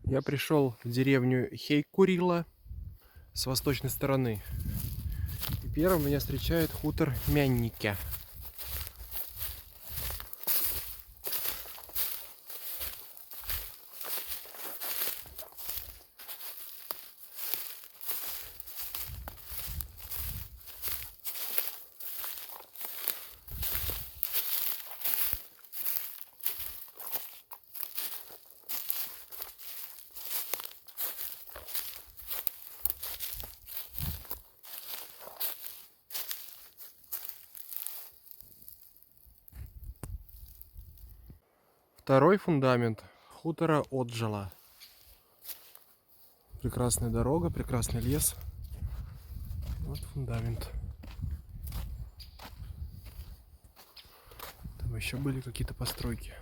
Я пришел в деревню Хейкурила с восточной стороны. И первым меня встречает хутор Мяннике. Второй фундамент хутора Оджала. Прекрасная дорога, прекрасный лес. Вот фундамент. Там еще были какие-то постройки.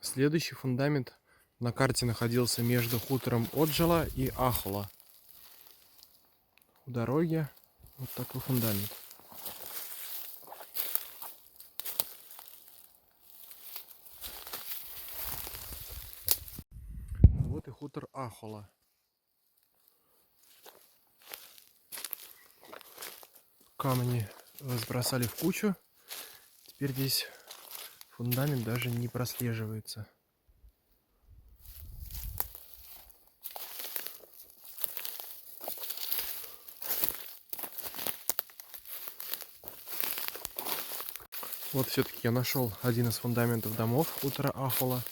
Следующий фундамент на карте находился между хутором Оджала и Ахола. У дороги вот такой фундамент. Вот и хутор Ахола. Камни разбросали в кучу. Теперь здесь фундамент даже не прослеживается. Вот все-таки я нашел один из фундаментов домов хутора Ахола.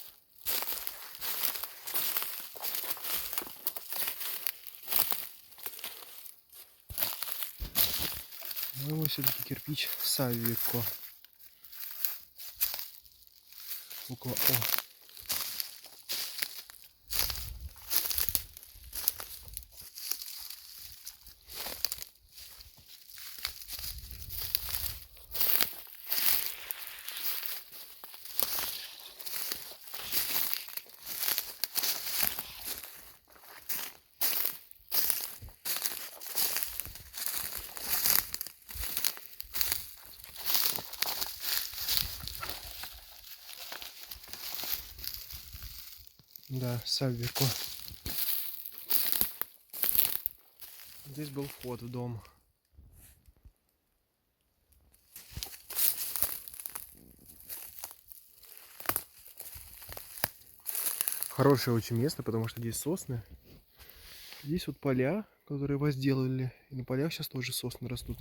Ну, все-таки кирпич Саввико. около... О. Да, Сабвико. Здесь был вход в дом. Хорошее очень место, потому что здесь сосны. Здесь вот поля, которые возделали. И на полях сейчас тоже сосны растут.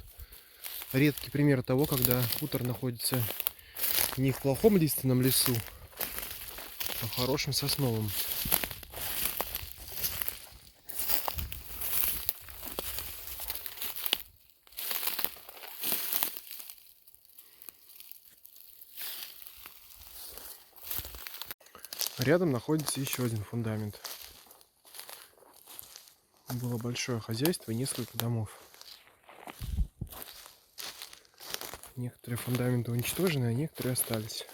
Редкий пример того, когда хутор находится не в плохом лиственном лесу, а в хорошем сосновом. Рядом находится еще один фундамент. Было большое хозяйство и несколько домов. Некоторые фундаменты уничтожены, а некоторые остались.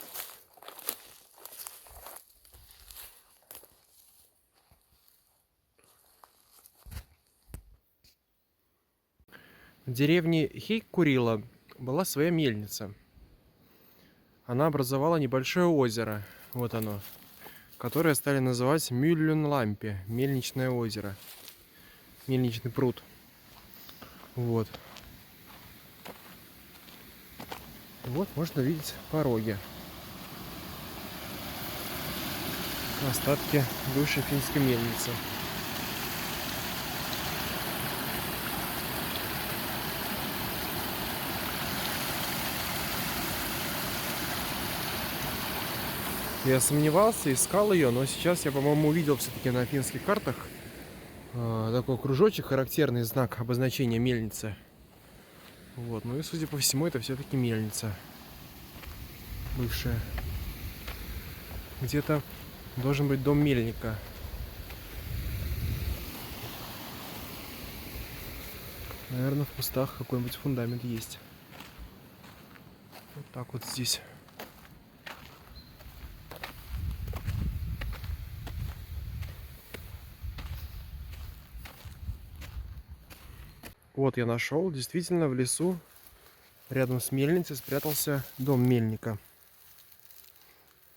В деревне Хейкурила была своя мельница. Она образовала небольшое озеро, вот оно, которое стали называть Мюлленлампе, мельничное озеро, мельничный пруд. Вот. Вот можно видеть пороги. Остатки бывшей финской мельницы. Я сомневался, искал ее, но сейчас я, по-моему, увидел все-таки на финских картах такой кружочек, характерный знак обозначения мельницы. Вот, ну и судя по всему, это все-таки мельница бывшая. Где-то должен быть дом мельника. Наверное, в кустах какой-нибудь фундамент есть. Вот так вот здесь. Вот я нашел, действительно, в лесу рядом с мельницей спрятался дом мельника.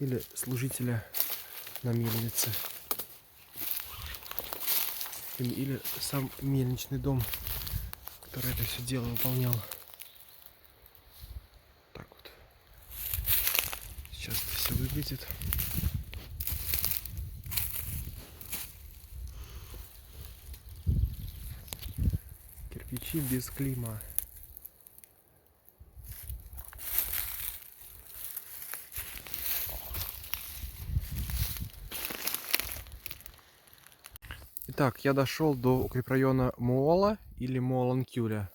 Или служителя на мельнице. Или сам мельничный дом, который это все дело выполнял. Так вот. Сейчас это все выглядит. Кирпичи без клейма. Итак, я дошел до укрепрайона Муола или Муоланкюля.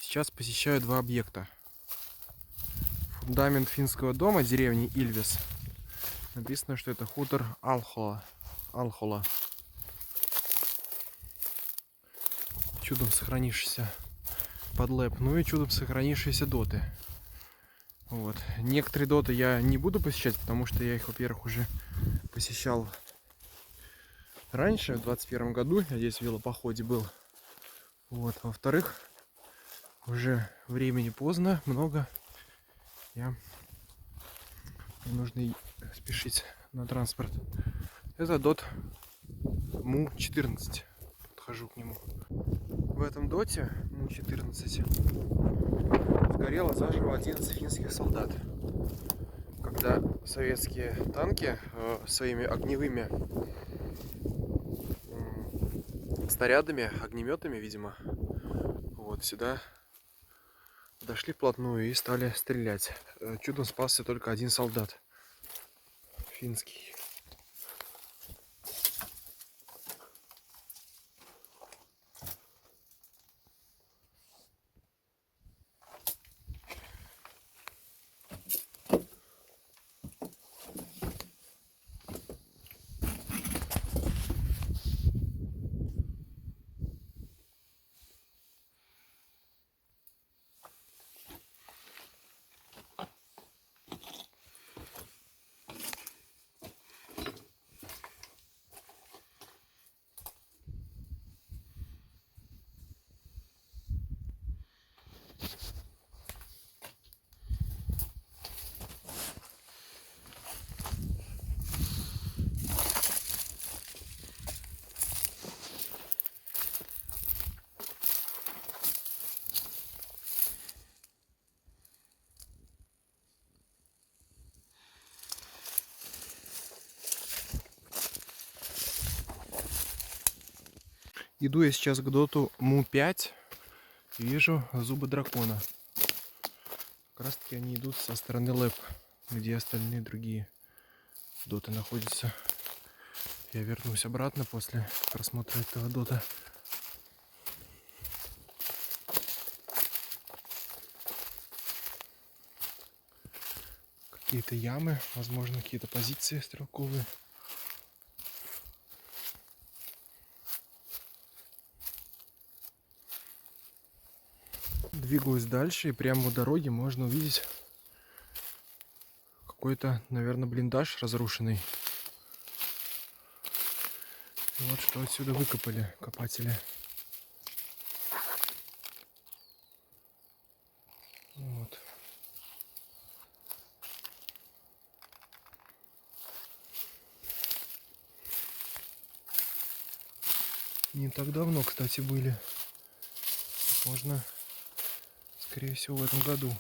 Сейчас посещаю два объекта. Фундамент финского дома деревни Ильвис. Написано, что это хутор Алхола. Чудом сохранившийся подлэп. Ну и чудом сохранившиеся доты. Вот. Некоторые доты я не буду посещать, потому что я их, во-первых, уже посещал раньше, в 2021 году. Я здесь в велопоходе был. Вот. Во-вторых, уже времени поздно, много. Мне нужно спешить на транспорт. Это дот Му-14. Подхожу к нему. В этом доте Му-14 сгорело заживо 11 финских солдат. Когда советские танки своими огневыми снарядами, огнеметами, видимо, вот сюда подошли вплотную и стали стрелять. Чудом спасся только один солдат финский. Иду я сейчас к доту Му-5. Вижу зубы дракона. Как раз таки они идут со стороны лэп, где остальные другие доты находятся. Я вернусь обратно после просмотра этого дота. Какие-то ямы, возможно, какие-то позиции стрелковые. Двигаюсь дальше, и прямо у дороги можно увидеть какой-то, наверное, блиндаж разрушенный. И вот что отсюда выкопали копатели. Вот. Не так давно, кстати, были. Можно, скорее всего, в этом году.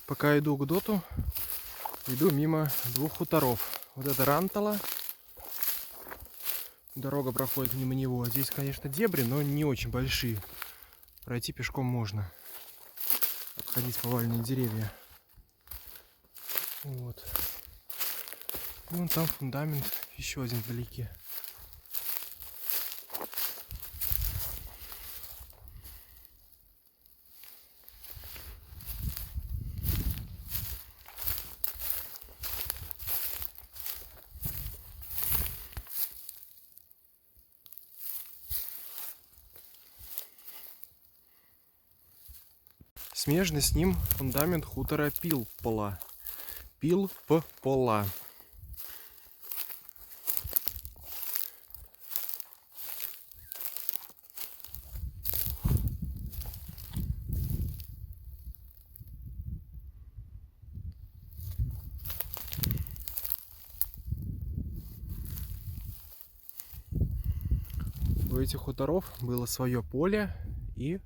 Пока иду к доту, иду мимо двух хуторов. Вот это Рантала. Дорога проходит мимо него. Здесь, конечно, дебри, но не очень большие. Пройти пешком можно. Обходить поваленные деревья. Вот. И вон там фундамент. Еще один вдалеке. Смежно с ним фундамент хутора Пилпола. Пилпола. У этих хуторов было свое поле, и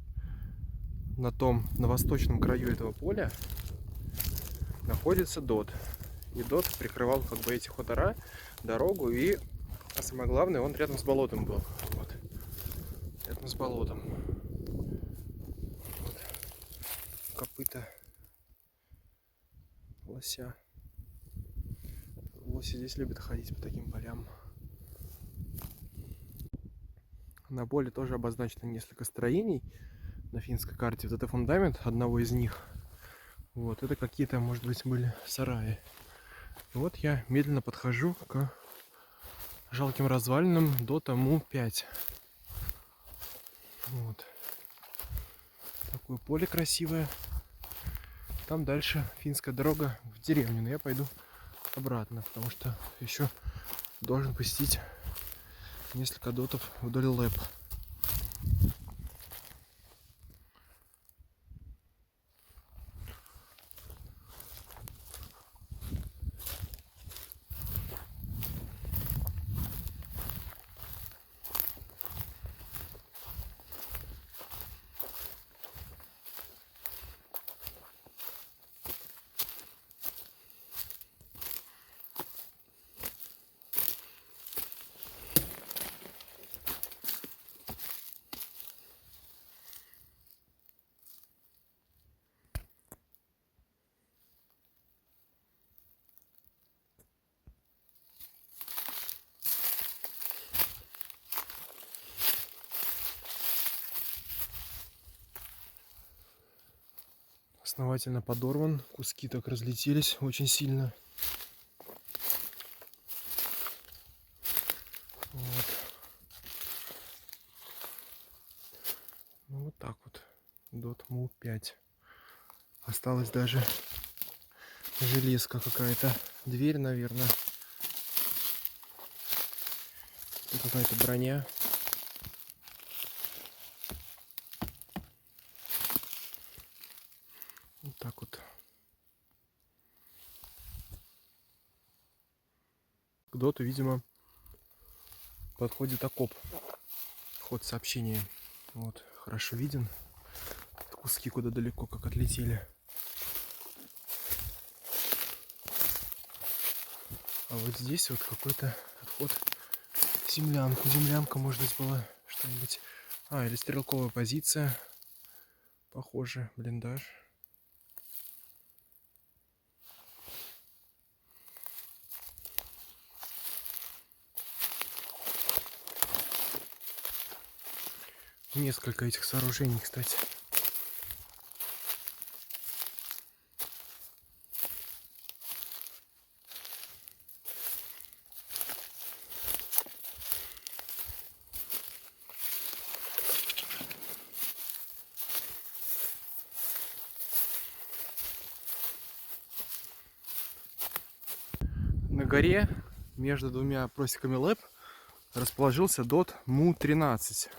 на восточном краю этого поля находится дот. И дот прикрывал как бы эти хутора, дорогу, и самое главное, он рядом с болотом был. Вот. Рядом с болотом. Вот. Копыта лося. Лоси здесь любят ходить по таким полям. На поле тоже обозначено несколько строений на финской карте. Вот это фундамент одного из них. Вот, это какие-то, может быть, были сараи. И вот я медленно подхожу к жалким развалинам дота Му-5. Вот. Такое поле красивое. Там дальше финская дорога в деревню. Но я пойду обратно, потому что еще должен посетить несколько дотов вдоль лэп. Основательно подорван, куски так разлетелись очень сильно. Вот. Ну вот так вот. Дот Му-5. Осталась даже железка какая-то. Дверь, наверное. И какая-то броня. доту, видимо, подходит окоп. Ход сообщения. Вот, хорошо виден. Куски куда далеко как отлетели. А вот здесь вот какой-то отход в землянку. Землянка, может быть, была что-нибудь. А, или стрелковая позиция. Похоже, блиндаж. Несколько этих сооружений, кстати. На горе между двумя просеками ЛЭП расположился ДОТ МУ-13.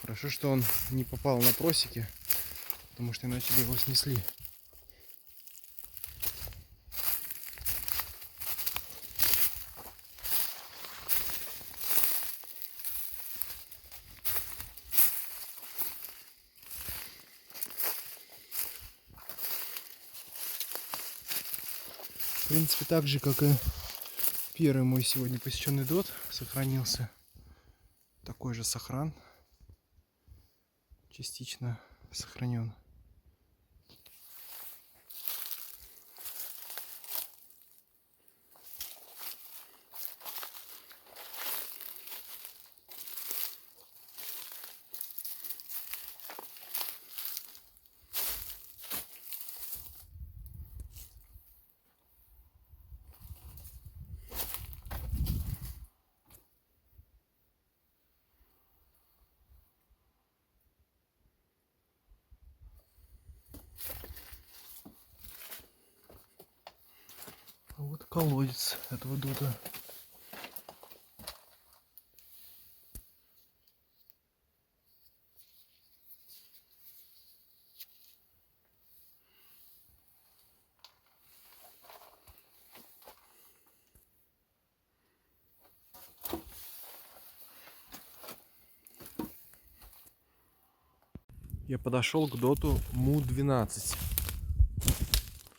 Хорошо, что он не попал на просеки, потому что иначе бы его снесли. В принципе, так же, как и первый мой сегодня посещенный ДОТ, сохранился такой же сохран. Частично сохранен. Вот колодец этого дота. Я подошел к доту МУ-12.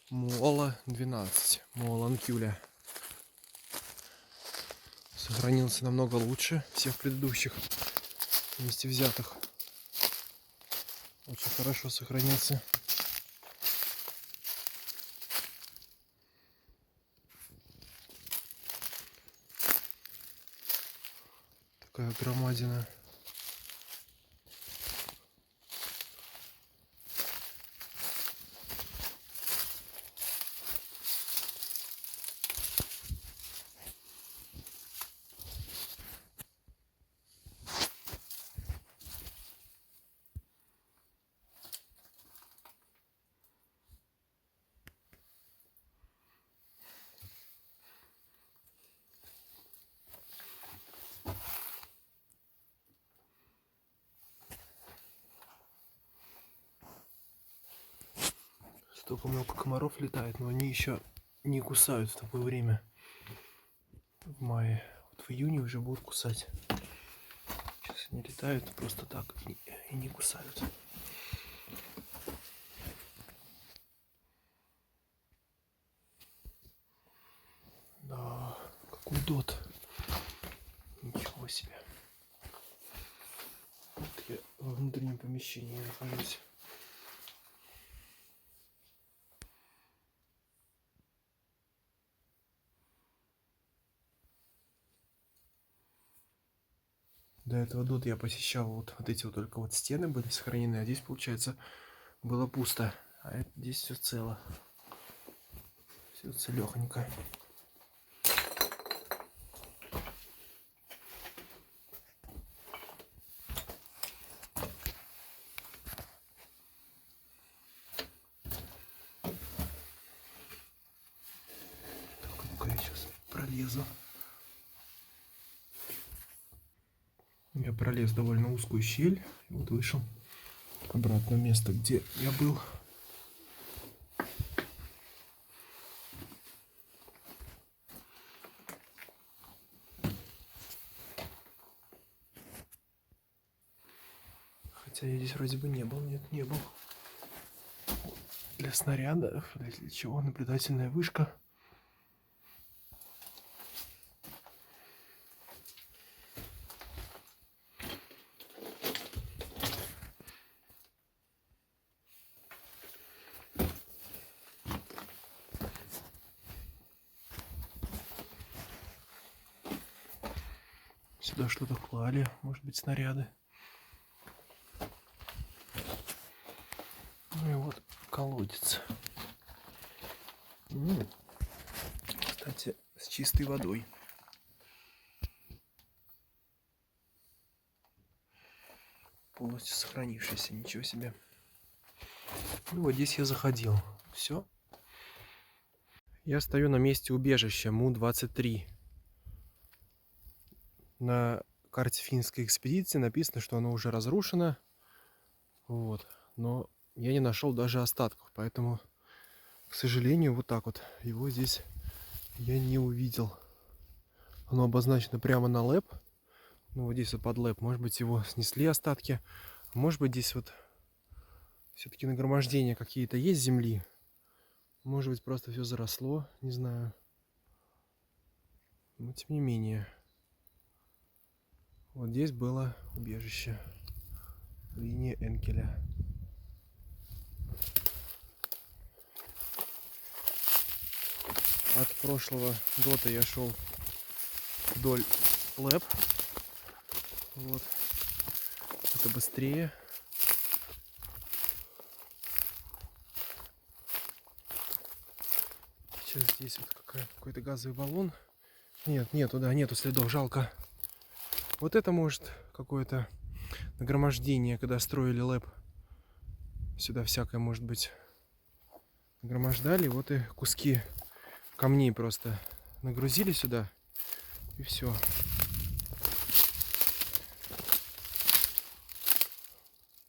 МУОЛА-12. Муоланкюля. Сохранился намного лучше всех предыдущих вместе взятых. Очень хорошо сохранился. Такая громадина. Столько много комаров летает, но они еще не кусают в такое время. В мае. Вот в июне уже будут кусать. Сейчас они летают просто так и не кусают. Да, какой дот. Ничего себе. Вот я во внутреннем помещении нахожусь. До этого дот я посещал вот эти вот только вот стены были сохранены, а здесь, получается, было пусто. А здесь все цело. Все целехонько. пролезу. Я пролез в довольно узкую щель. И вот вышел обратно в место, где я был. Хотя я здесь вроде бы не был. Нет, не был. Для снаряда, для чего? Наблюдательная вышка. Сюда что-то клали, может быть, снаряды. Ну и вот колодец. Кстати, с чистой водой. Полностью сохранившийся, ничего себе. Ну вот здесь я заходил. Все. Я стою на месте убежища Му-23. На карте финской экспедиции написано, что оно уже разрушено. Вот. Но я не нашел даже остатков, поэтому, к сожалению, вот так вот его здесь я не увидел. Оно обозначено прямо на лэп. Ну вот здесь вот под лэп. Может быть, его снесли остатки. Может быть, здесь вот все-таки нагромождения какие-то есть земли. Может быть, просто все заросло, не знаю. Но тем не менее. Вот здесь было убежище. Линия Энкеля. От прошлого дота я шел вдоль лэп. Вот. Это быстрее. Сейчас здесь вот какой-то газовый баллон. Нет, нету, да, нету следов, жалко. Вот это может какое-то нагромождение, когда строили лэп. Сюда всякое, может быть, нагромождали. Вот и куски камней просто нагрузили сюда. И все.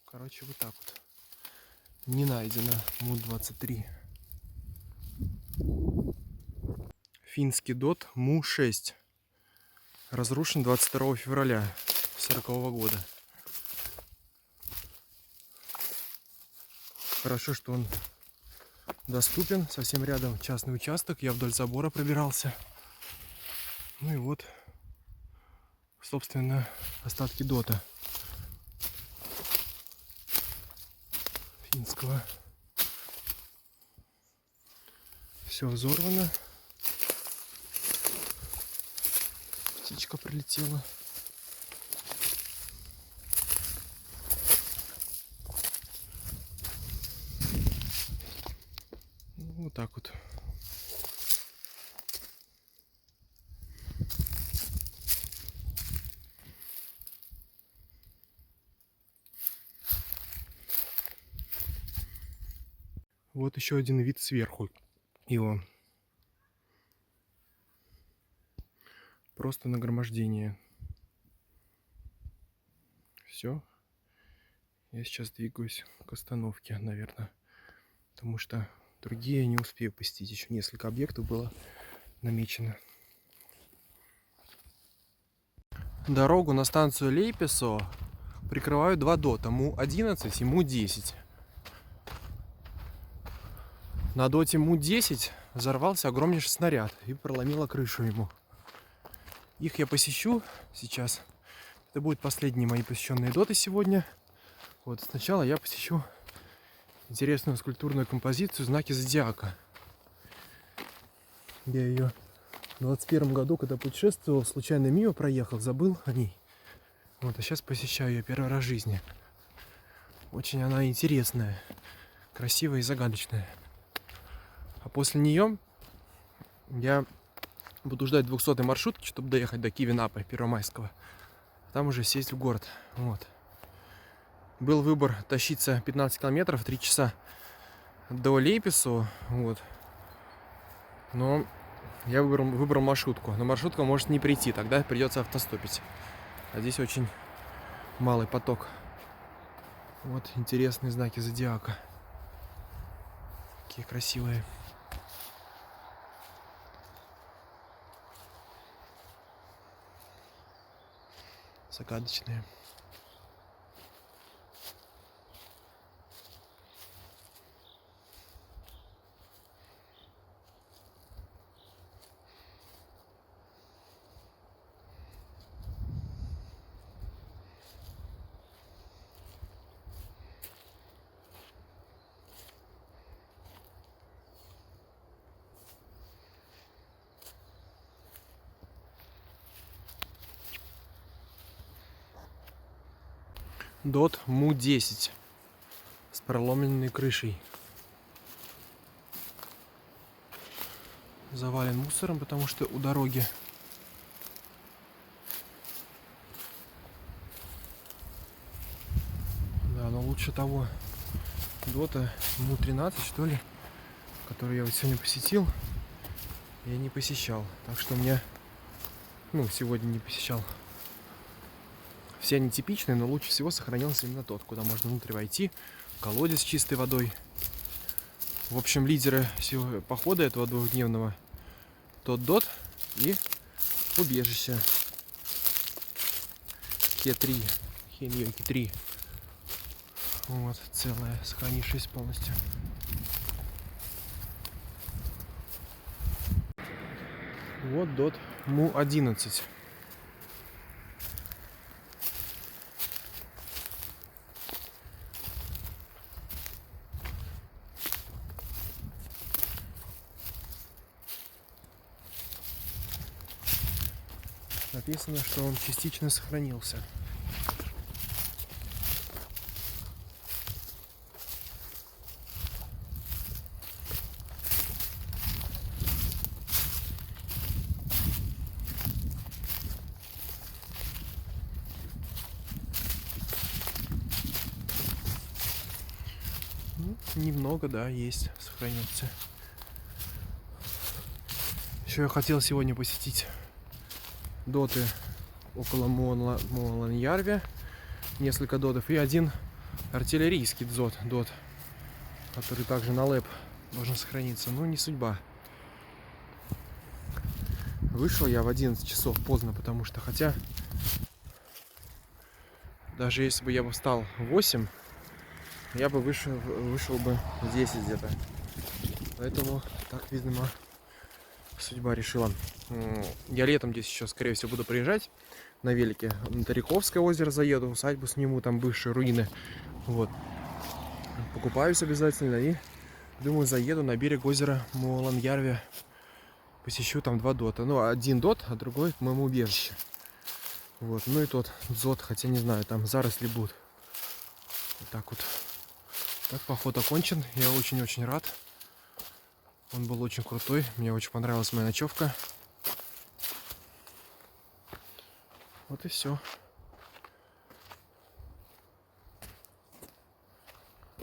Короче, вот так вот. Не найдено Му-23. Финский дот Му-6. Разрушен 22 февраля 1940 года. Хорошо, что он доступен. Совсем рядом частный участок. Я вдоль забора пробирался. Ну и вот, собственно, остатки дота финского. Все взорвано. Птичка прилетела. Вот так вот. Вот еще один вид сверху его. Просто нагромождение. Все. Я сейчас двигаюсь к остановке, наверное. Потому что другие не успею посетить. Еще несколько объектов было намечено. Дорогу на станцию Лейпесо прикрывают два дота. Му-11 и Му-10. На доте Му-10 взорвался огромнейший снаряд и проломило крышу ему. Их я посещу сейчас. Это будут последние мои посещенные доты сегодня. Вот сначала я посещу интересную скульптурную композицию «Знаки зодиака». Я ее в 21 году, когда путешествовал, случайно мимо проехал, забыл о ней. Вот, а сейчас посещаю ее первый раз в жизни. Очень она интересная, красивая и загадочная. А после нее я буду ждать 200-й маршрутки, чтобы доехать до Кивинапы, Первомайского. Там уже сесть в город. Вот. Был выбор тащиться 15 километров, 3 часа до Лейпесу. Вот. Но Я выбрал маршрутку. Но маршрутка может не прийти, тогда придется автостопить. А здесь очень малый поток. Вот интересные знаки зодиака. Какие красивые. Загадочные. Дот Му-10 с проломленной крышей. Завален мусором, потому что у дороги. Да, но лучше того Дота Му-13, что ли, который я вот сегодня посетил, я не посещал. Так что мне, сегодня не посещал. Все они типичные, но лучше всего сохранился именно тот, куда можно внутрь войти. Колодец с чистой водой. В общем, лидеры всего похода этого двухдневного — тот Дот и убежище Хе-3. Хеньёки-3. Вот, целая, сохранившаяся полностью. Вот Дот Му-11. Написано, что он частично сохранился. Немного, да, есть, сохранился. Еще я хотел сегодня посетить доты около Муаланьярви, несколько дотов, и один артиллерийский дот, который также на лэп должен сохраниться. Но не судьба. Вышел я в 11 часов поздно, потому что, хотя даже если бы я бы встал в 8, я бы вышел бы в 10 где-то. Поэтому так, видимо, судьба решила. Я летом здесь еще, скорее всего, буду приезжать на велике. На Тариковское озеро заеду, усадьбу сниму, там бывшие руины. Вот. Покупаюсь обязательно и, думаю, заеду на берег озера Муаланьярви. Посещу там 2 дота. Ну, один дот, а другой к моему убежищу. Вот. Ну и тот дзот, хотя не знаю, там заросли будут. Вот так вот. Так, поход окончен. Я очень-очень рад. Он был очень крутой. Мне очень понравилась моя ночевка. Вот и все.